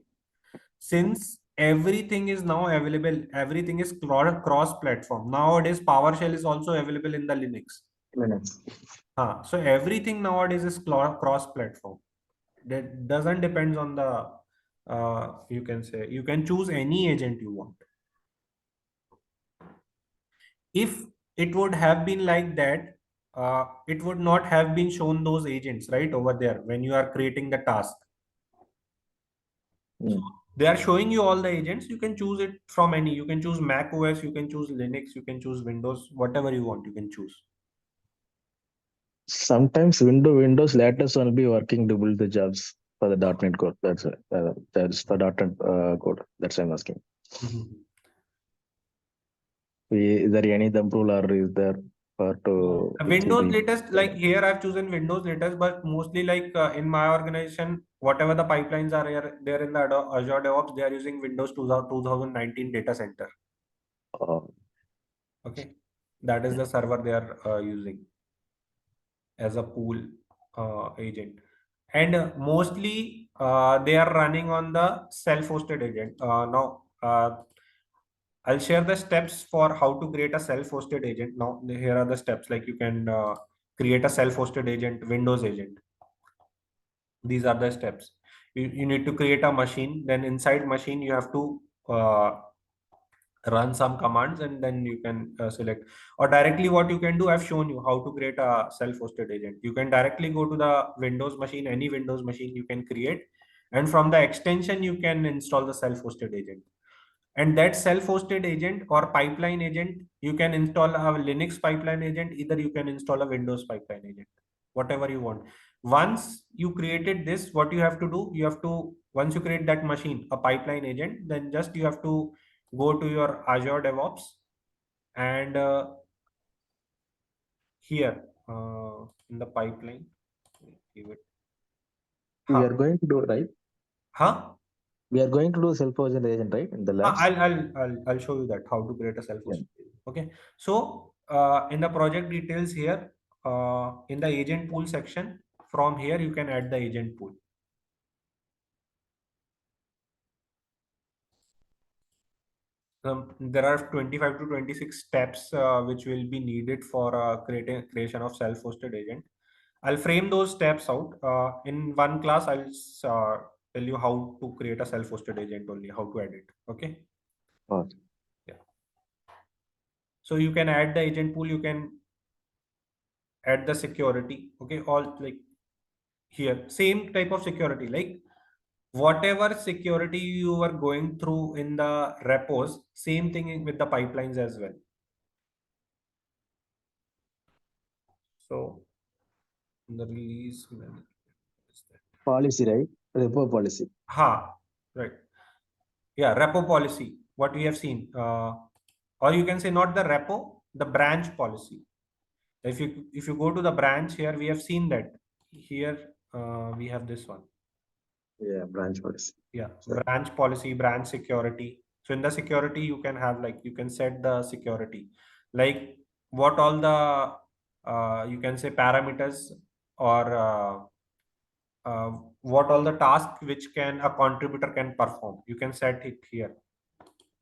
Since everything is now available. Everything is cross platform. Nowadays, PowerShell is also available in the Linux. Linux. So everything nowadays is cross platform. That doesn't depend on the, you can say, you can choose any agent you want. If it would have been like that, it would not have been shown those agents right over there when you are creating the task. So they are showing you all the agents. You can choose it from any. You can choose Mac OS, you can choose Linux, you can choose Windows, whatever you want, you can choose. Sometimes Windows latest will be working to build the jobs for the .NET code. That's the .NET code. That's why I'm asking. Is there any thumb rule or is there for to Windows latest, like here I've chosen Windows latest, but mostly like in my organization, whatever the pipelines are here, there in the Azure DevOps, they are using Windows 2019 data center. Okay, that is the server they are using as a pool agent, and mostly they are running on the self-hosted agent. Now I'll share the steps for how to create a self-hosted agent. Now here are the steps, like you can create a self-hosted agent, Windows agent. These are the steps. You need to create a machine, then inside machine you have to run some commands, and then you can select, or directly what you can do, I've shown you how to create a self-hosted agent. You can directly go to the Windows machine, any Windows machine you can create, and from the extension you can install the self-hosted agent. And that self-hosted agent or pipeline agent, you can install a Linux pipeline agent, either you can install a Windows pipeline agent, whatever you want. Once you created this, what you have to do, you have to, once you create that machine, a pipeline agent, then just you have to go to your Azure DevOps, and here in the pipeline, give it. We are going to do, right? We are going to do self-hosted agent, right? In the labs. I'll show you that how to create a self-hosted agent. Okay, so in the project details here, in the agent pool section, from here you can add the agent pool. There are 25 to 26 steps which will be needed for creation of self-hosted agent. I'll frame those steps out in one class. I'll tell you how to create a self-hosted agent only, how to add it. Okay. Yeah. So you can add the agent pool. You can add the security. Okay. All like here, same type of security, like whatever security you are going through in the repos, same thing with the pipelines as well. So the release policy, right? Repo policy. Right. Yeah, repo policy, what we have seen, or you can say not the repo, the branch policy. If you go to the branch here, we have seen that here we have this one. Yeah, branch policy. Yeah, branch policy, branch security. So in the security, you can have, like, you can set the security, like what all the you can say parameters, or what all the tasks which can a contributor can perform. You can set it here.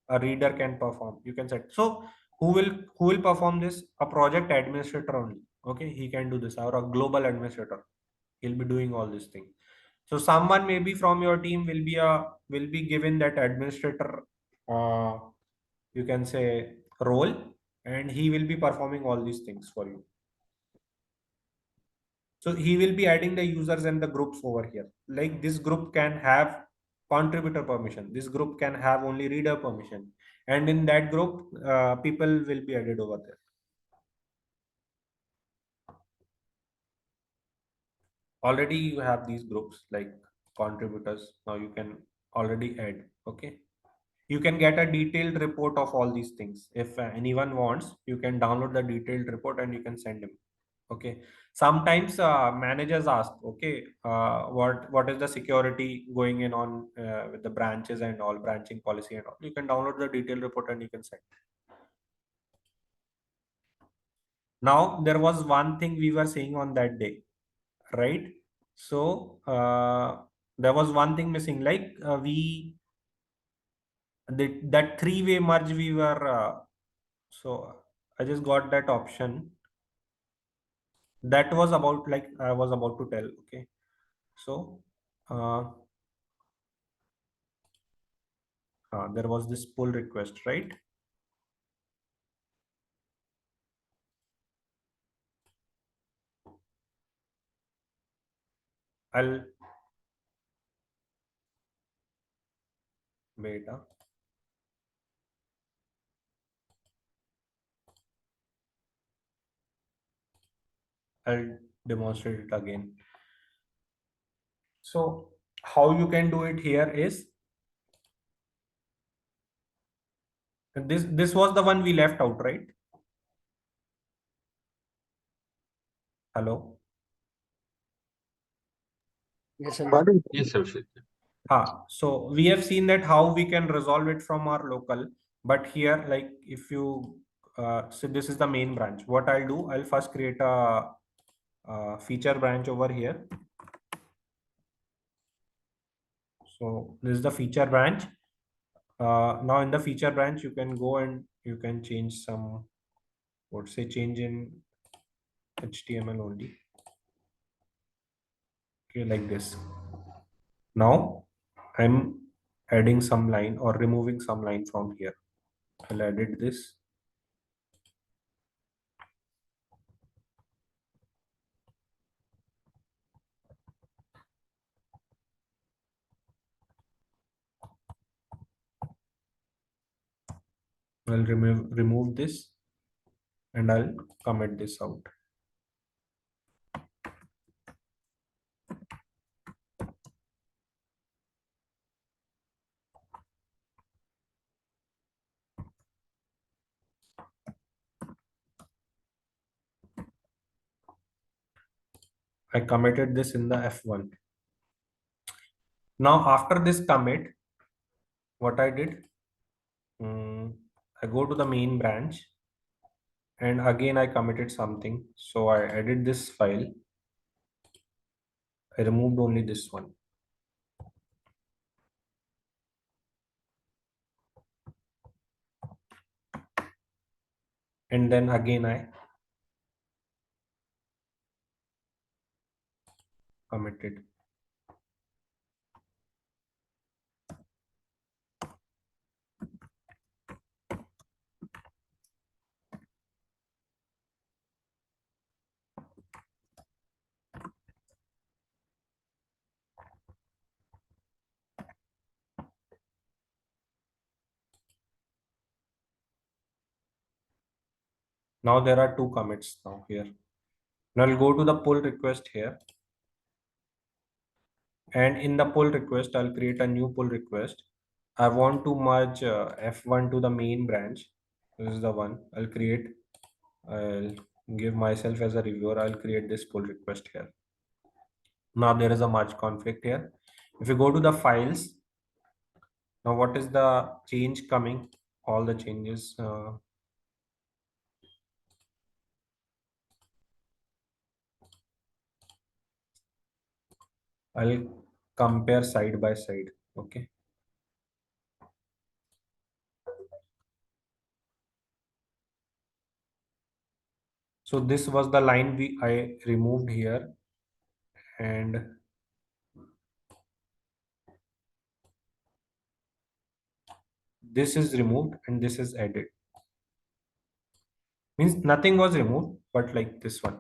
A reader can perform. You can set. So who will perform this? A project administrator only. Okay, he can do this, or a global administrator. He'll be doing all these things. So someone maybe from your team will be given that administrator, you can say, role, and he will be performing all these things for you. So he will be adding the users and the groups over here. Like this group can have contributor permission. This group can have only reader permission. And in that group, people will be added over there. Already you have these groups like contributors. Now you can already add. Okay. You can get a detailed report of all these things. If anyone wants, you can download the detailed report and you can send him. Okay. Sometimes managers ask, okay, what is the security going in on with the branches and all, branching policy and all. You can download the detailed report and you can send. Now there was one thing we were saying on that day, right? So there was one thing missing, like that three-way merge we were so I just got that option. That was about, like I was about to tell. Okay, so uh, there was this pull request, right? I'll wait. I'll demonstrate it again. So how you can do it here is this was the one we left out, right? Hello. Yes, sir. What is Yes, Abhishek. So we have seen that how we can resolve it from our local, but here, like if you so this is the main branch. What I'll do, I'll first create a feature branch over here. So this is the feature branch. Now in the feature branch, you can go and you can change some, what say, change in HTML only. Okay, like this. Now I'm adding some line or removing some line from here. I'll edit this. I'll remove this and I'll comment this out. I committed this in the F1. Now after this commit, what I did, I go to the main branch and again I committed something. So I edit this file. I removed only this one. And then again I committed. Now there are two commits now here. Now I'll go to the pull request here. And in the pull request, I'll create a new pull request. I want to merge F1 to the main branch. This is the one I'll create. I'll give myself as a reviewer. I'll create this pull request here. Now there is a merge conflict here. If you go to the files, now what is the change coming? All the changes. I'll compare side by side. Okay. So this was the line I removed here, and this is removed and this is added. Means nothing was removed, but like this one.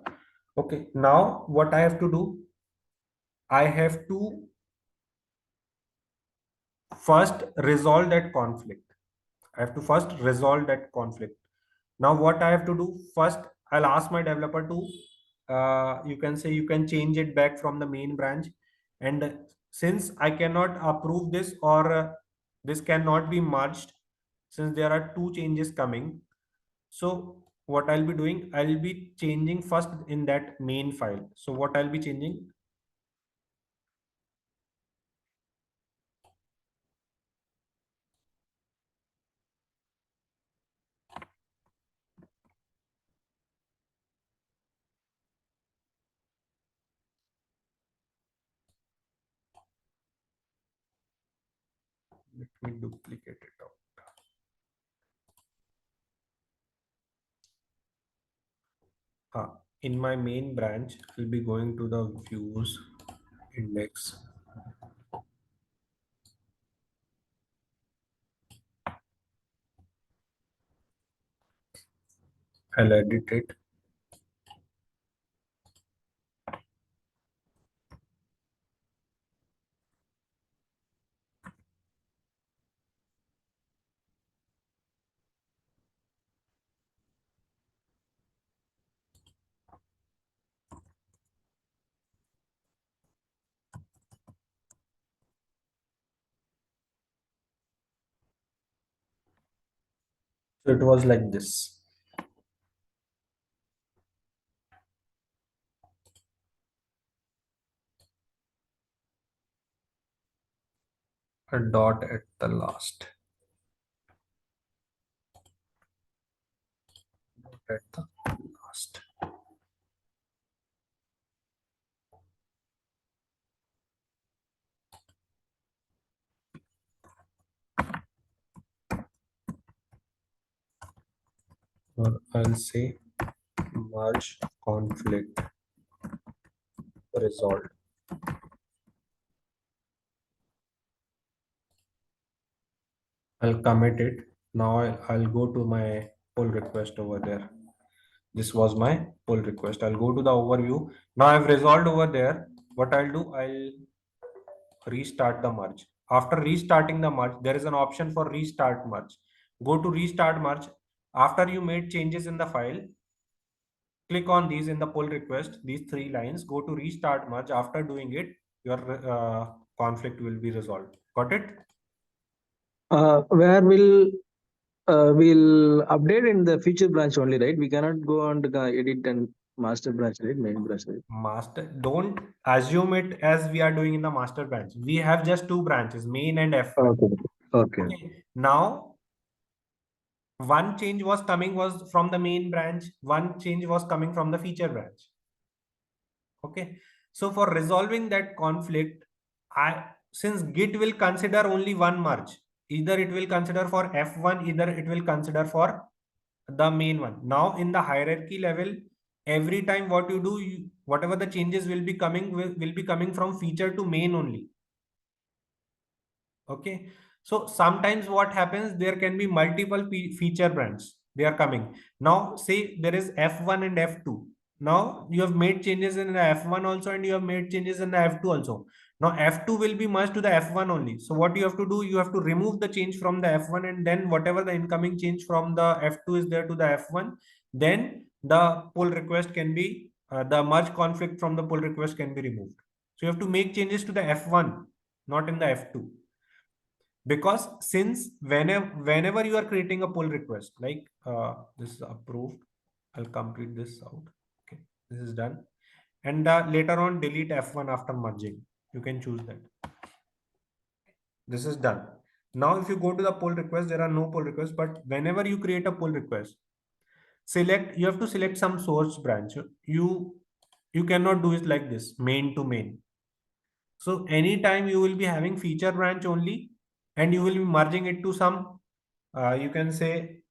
Okay, now what I have to do, I have to first resolve that conflict. I have to first resolve that conflict. Now what I have to do, first I'll ask my developer to you can say you can change it back from the main branch. And since I cannot approve this, or this cannot be merged, since there are two changes coming, so what I'll be doing, I'll be changing first in that main file. So what I'll be changing, Let me duplicate it out. In my main branch, I'll be going to the views index. I'll edit it. So it was like this. A dot at the last. Dot at the last. Or I'll say merge conflict resolved. I'll commit it. Now I'll go to my pull request over there. This was my pull request. I'll go to the overview. Now I've resolved over there. What I'll do, I'll restart the merge. After restarting the merge, there is an option for restart merge. Go to restart merge. After you made changes in the file, click on these in the pull request, these 3 lines, go to restart merge. After doing it, your conflict will be resolved. Got it? Where we'll update in the feature branch only, right? We cannot go on to edit and master branch, right? Main branch, right? Master, don't assume it as we are doing in the master branch. We have just 2 branches, main and F1. Okay. Okay. Now, one change was from the main branch, one change was coming from the feature branch. Okay. So for resolving that conflict, since Git will consider only one merge, either it will consider for F1, either it will consider for the main one. Now in the hierarchy level, every time what you do, whatever the changes will be coming will be coming from feature to main only. Okay. So sometimes what happens, there can be multiple feature branches. They are coming. Now say there is F1 and F2. Now you have made changes in the F1 also and you have made changes in the F2 also. Now F2 will be merged to the F1 only. So what you have to do, you have to remove the change from the F1 and then whatever the incoming change from the F2 is there to the F1, then the pull request can be, the merge conflict from the pull request can be removed. So you have to make changes to the F1, not in the F2. Because since whenever you are creating a pull request, like this is approved, I'll complete this out. Okay, this is done. And later on delete F1 after merging. You can choose that. This is done. Now if you go to the pull request, there are no pull requests, but whenever you create a pull request, you have to select some source branch. You cannot do it like this, main to main. So anytime you will be having feature branch only, and you will be merging it to some, you can say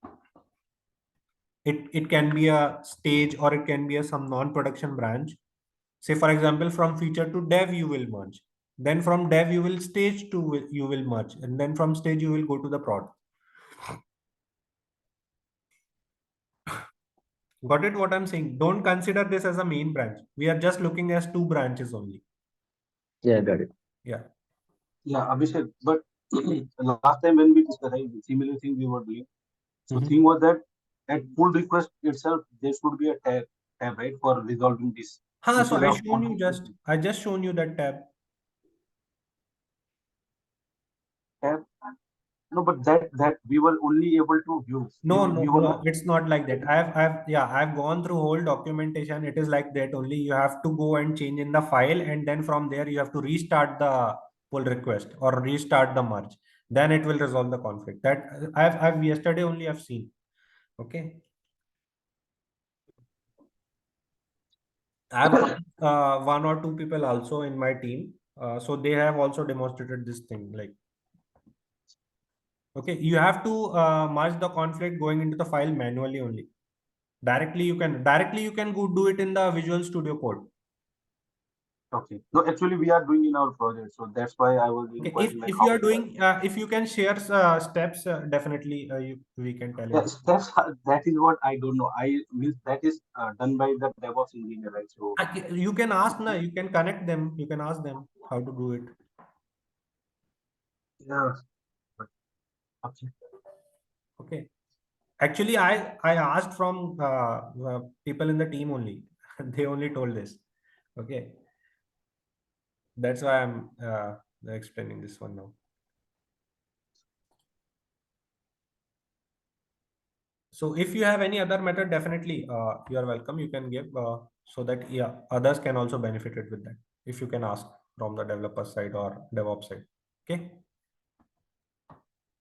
it can be a stage or it can be some non-production branch. Say for example, from feature to dev you will merge. Then from dev you will stage to you will merge, and then from stage you will go to the prod. Got it? What I'm saying? Don't consider this as a main branch. We are just looking as 2 branches only. Yeah, got it. Yeah. Yeah, Abhishek, but last time when we discussed, right, similar thing we were doing. So Mhm. thing was that at pull request itself, there should be a tab, right, for resolving this. So Instead I of shown you I just shown you that tab. tab. No, but that we were only able to view. We were not. It's not like that. I've gone through whole documentation. It is like that only. You have to go and change in the file, and then from there you have to restart the pull request or restart the merge. Then it will resolve the conflict. That I've yesterday only I've seen. Okay. I have one or two people also in my team. So they have also demonstrated this thing. Like Okay, you have to merge the conflict going into the file manually only. Directly you can go do it in the Visual Studio Code. Okay. No, actually we are doing in our project, so that's why I was Okay, inquiring like if how you are we are doing if you can share steps, definitely we can tell you. yes, that is what I don't know. I means that is done by the DevOps engineer, right? So You can ask na, you can connect them, you can ask them how to do it. yeah, but, okay. Okay. Actually, I asked from people in the team only. They only told this. Okay, that's why I'm explaining this one now. So if you have any other method, definitely you are welcome. You can give so that yeah others can also benefit it with that. If you can ask from the developer side or DevOps side. Okay.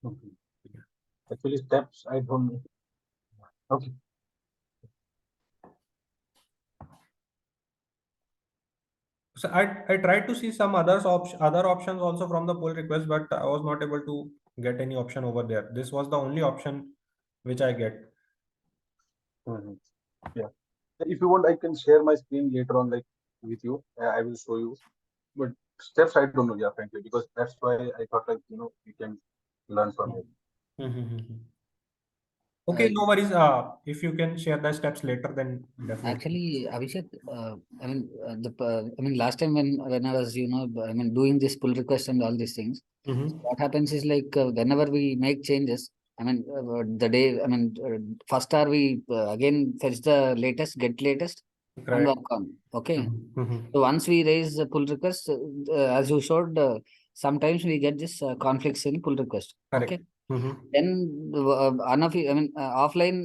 Okay. Actually, steps I don't know. Okay. So I tried to see some other options also from the pull request, but I was not able to get any option over there. This was the only option which I get. Mhm. Yeah. If you want, I can share my screen later on, like with you. I will show you. But steps I don't know, yeah, frankly, because that's why I thought like you can learn from it. Okay, Uh, no worries. If you can share the steps later, then definitely. Actually, Abhishek, I mean, I mean, last time when I was, I mean, doing this pull request and all these things, what happens is like whenever we make changes, I mean, the day, I mean, first hour we again fetch the latest, get latest, and Correct. work on. Okay. Mhm. So once we raise the pull request, as you showed, sometimes we get this conflicts in pull request. Correct. Okay. Then I mean, offline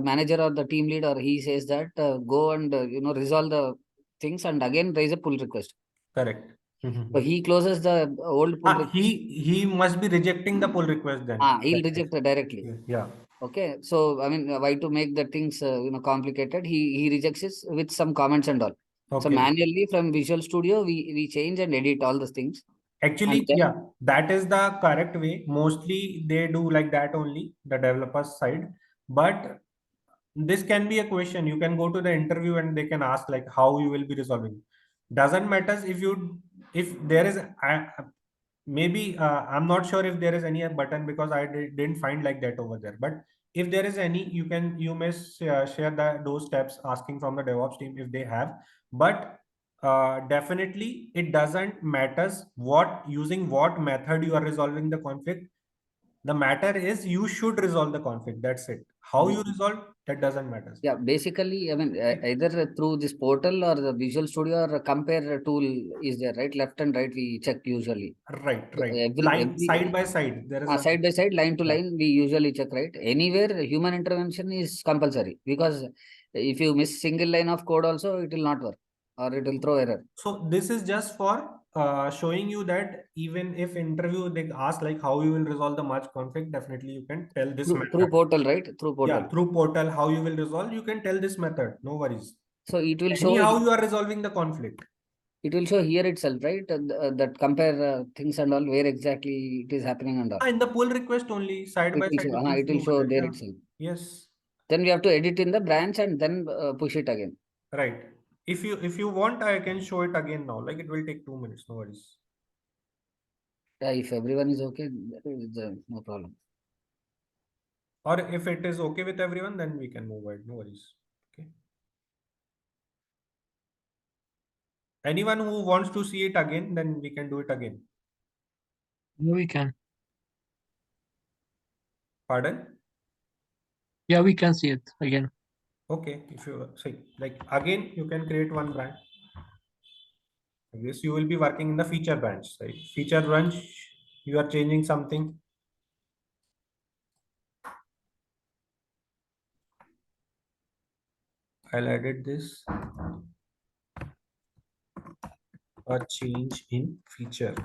manager or the team lead or he says that go and resolve the things and again raise a pull request. Correct. So he closes the old pull request. He must be rejecting the pull request then. He'll reject it directly. Yeah. Okay, so I mean, why to make the things complicated? He rejects it with some comments and all. So Okay. manually from Visual Studio, we change and edit all those things, and Actually, then yeah, that is the correct way. Mostly they do like that only, the developers side. But this can be a question. You can go to the interview and they can ask like how you will be resolving. Doesn't matter if there is maybe I'm not sure if there is any button because didn't find like that over there. But if there is any, you may share those steps asking from the DevOps team if they have. But definitely it doesn't matters what using what method you are resolving the conflict. The matter is you should resolve the conflict. That's it. How you resolve that doesn't matter. yeah, basically, I mean, either through this portal or the Visual Studio or a compare tool is there, right? Left and right, we check usually. Right, So right. every Line side by side. There is a side by side, line to yeah. line, we usually check, right? Anywhere human intervention is compulsory because if you miss single line of code also, it will not work or it will throw error. So this is just for showing you that even if interview they ask like how you will resolve the merge conflict, definitely you can tell this Through method. portal, right? Through portal. Yeah, through portal, how you will resolve, you can tell this method. No worries. So it will show Anyhow, you are resolving the conflict. it will show here itself, right? That compare things and all, where exactly it is happening and all. In the pull request only, side by side, you can It see will over show there. there Yeah. itself. Yes. Then we have to edit in the branch and then push it again. Right. If you want, I can show it again now. Like it will take 2 minutes. No worries. Yeah, if everyone is okay, no problem. Or if it is okay with everyone, then we can move ahead. No worries. Okay. Anyone who wants to see it again, then we can do it again. Yeah, we can. Pardon? Yeah, we can see it again. Okay. If you say like again, you can create one branch. I guess you will be working in the feature branch, right? Feature branch, you are changing something. I'll edit this. A change in feature.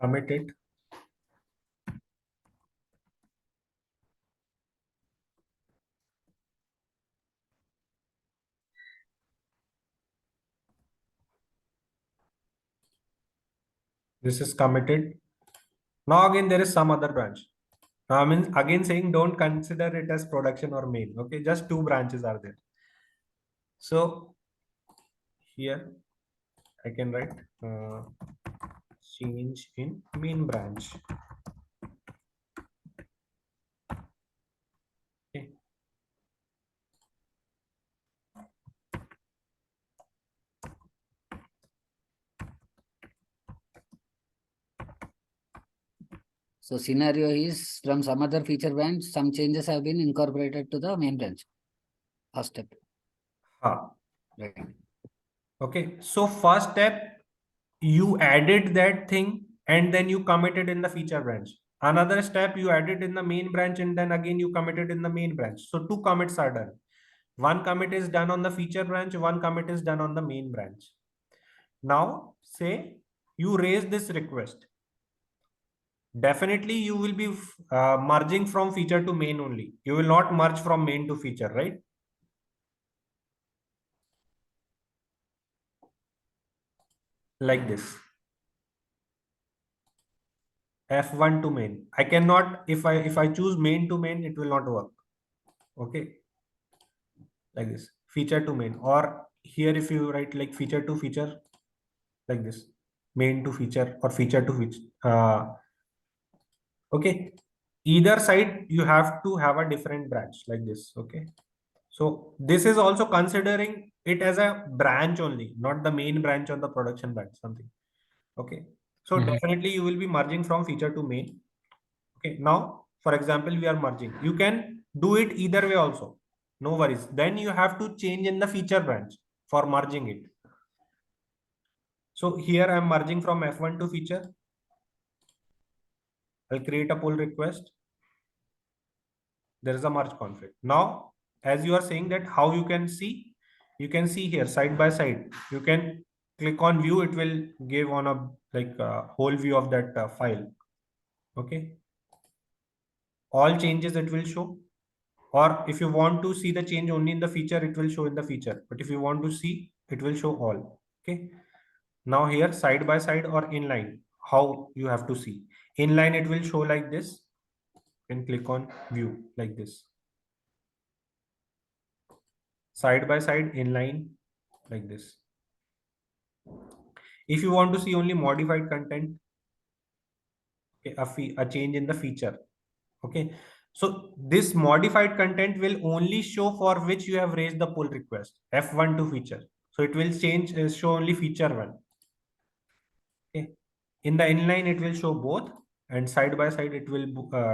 Commit it. This is committed. Now again, there is some other branch. Now I mean, again saying don't consider it as production or main. Okay, just two branches are there. So here I can write change in main branch. Okay. So scenario is from some other feature branch, some changes have been incorporated to the main branch. First step. Ha. Right. Okay. So first step, you added that thing and then you committed in the feature branch. Another step, you added in the main branch and then again you committed in the main branch. So two commits are done. One commit is done on the feature branch, one commit is done on the main branch. Now say you raise this request. Definitely you will be merging from feature to main only. You will not merge from main to feature, right? Like this. F1 to main. I cannot, if I choose main to main, it will not work. Okay. Like this. Feature to main. Or here if you write like feature to feature, like this. Main to feature or feature to feature. Okay. Either side you have to have a different branch like this. Okay. So this is also considering it as a branch only, not the main branch or the production branch, something. Okay. So definitely you will be merging from feature to main. Okay. Now, for example, we are merging. You can do it either way also. No worries. Then you have to change in the feature branch for merging it. So here I'm merging from F1 to feature. I'll create a pull request. There is a merge conflict. Now, as you are saying that how you can see here side by side. You can click on view. It will give on a like whole view of that file. Okay. All changes it will show. Or if you want to see the change only in the feature, it will show in the feature. But if you want to see, it will show all. Okay. Now here side by side or inline, how you have to see. Inline it will show like this. You can click on view like this. Side by side inline like this. If you want to see only modified content, okay, a change in the feature. Okay. So this modified content will only show for which you have raised the pull request, F1 to feature. So it will change, show only feature one. Okay. In the inline, it will show both, and side by side, it will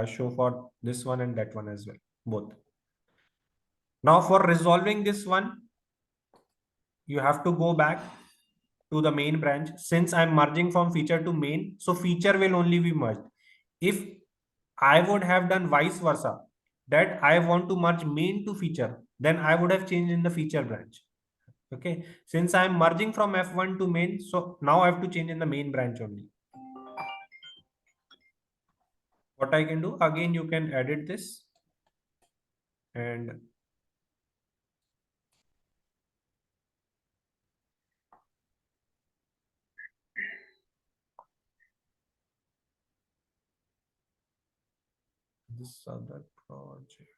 show for this one and that one as well, both. Now for resolving this one, you have to go back to the main branch. Since I'm merging from feature to main, so feature will only be merged. If I would have done vice versa, that I want to merge main to feature, then I would have changed in the feature branch. Okay. Since I'm merging from F1 to main, so now I have to change in the main branch only. What I can do, again, you can edit this and this other project.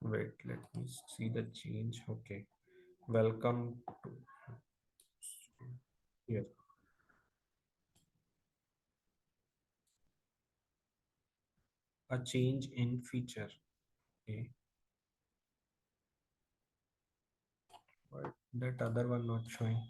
Wait, let me see the change. Okay. Welcome to here. A change in feature. Okay. But that other one not showing.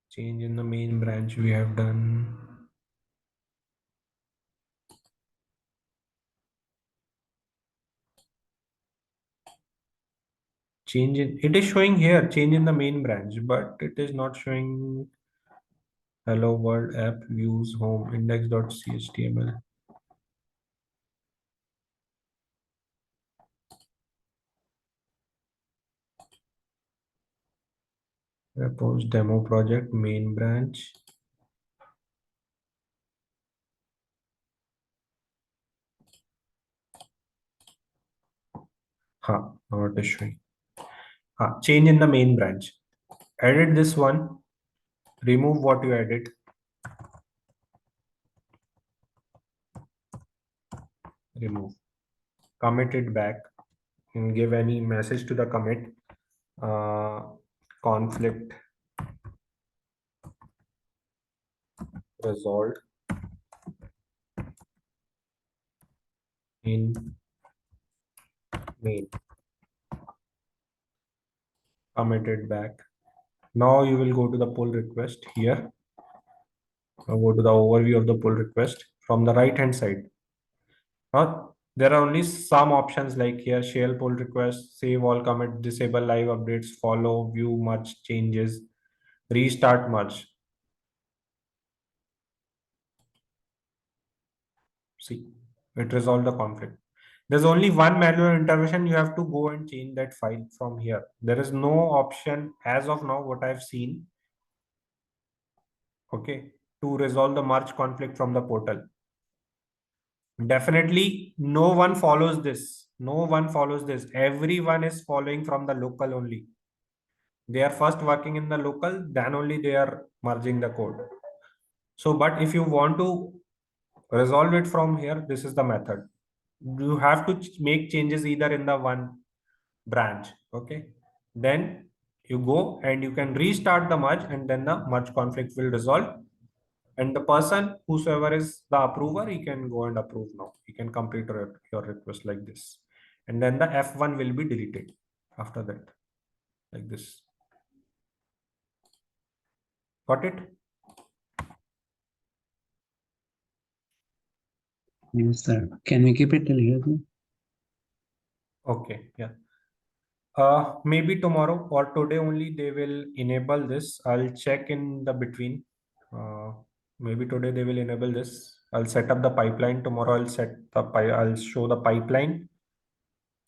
Change in the main branch we have done. Change in, it is showing here, change in the main branch, but it is not showing hello world app views home index.html. Repos demo project main branch. Now it is showing. Change in the main branch. Edit this one. Remove what you edit. Remove. Commit it back and give any message to the commit. Conflict resolved in main. Commit it back. Now you will go to the pull request here. Now go to the overview of the pull request from the right hand side. Now there are only some options like here: shell pull request, save all commit, disable live updates, follow, view merge changes, restart merge. See, it resolved the conflict. There's only one manual intervention. You have to go and change that file from here. There is no option as of now, what I've seen, okay, to resolve the merge conflict from the portal. Definitely no one follows this. No one follows this. Everyone is following from the local only. They are first working in the local, then only they are merging the code. So, but if you want to resolve it from here, this is the method. You have to make changes either in the one branch, okay? Then you go and you can restart the merge, and then the merge conflict will resolve. And the person, whosoever is the approver, he can go and approve now. He can complete your request like this. And then the F1 will be deleted after that, like this. Got it? Yes, sir. Can we keep it till here? Okay, yeah. Maybe tomorrow or today only they will enable this. I'll check in the between. Maybe today they will enable this. I'll set up the pipeline. Tomorrow I'll show the pipeline,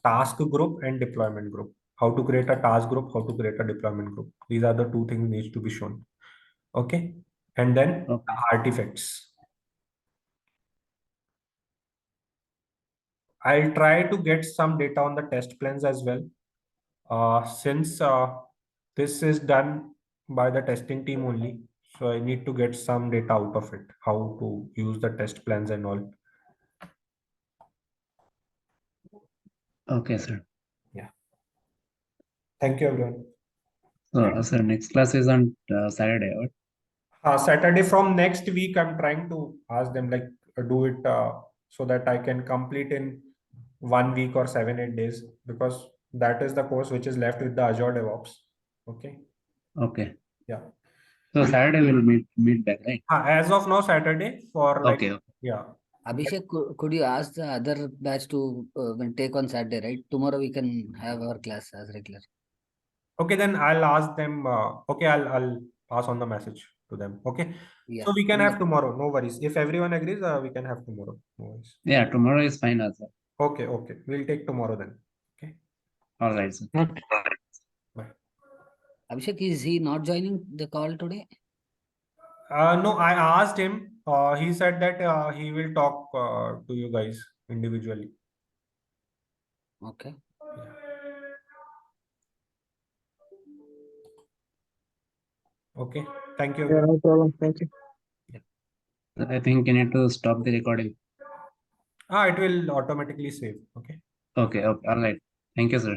task group and deployment group. How to create a task group, how to create a deployment group. These are the two things needs to be shown. Okay. And then Okay. artifacts. I'll try to get some data on the test plans as well. Since this is done by the testing team only, so I need to get some data out of it, how to use the test plans and all. Okay, sir. Yeah. Thank you, everyone. So, sir, next class is on Saturday, or? Saturday from next week, I'm trying to ask them like do it so that I can complete in 1 week or 7-8 days, because that is the course which is left with the Azure DevOps. Okay. Okay. Yeah. So Saturday we'll meet back, right? As of now, Saturday for like, Okay. yeah. Abhishek, could you ask the other batch to take on Saturday, right? Tomorrow we can have our class as regular. Okay, then I'll ask them. Okay, I'll pass on the message to them. Okay. Yeah. So we can have tomorrow. No worries. If everyone agrees, we can have tomorrow. No worries. Yeah, tomorrow is fine also. Okay, okay. We'll take tomorrow then. Okay. All right, sir. Okay. Bye. Abhishek, is he not joining the call today? No, I asked him. He said that he will talk to you guys individually. Okay. Okay. Thank you. Yeah, no problem. Thank you. I think you need to stop the recording. It will automatically save. Okay. Okay, okay. All right. Thank you, sir.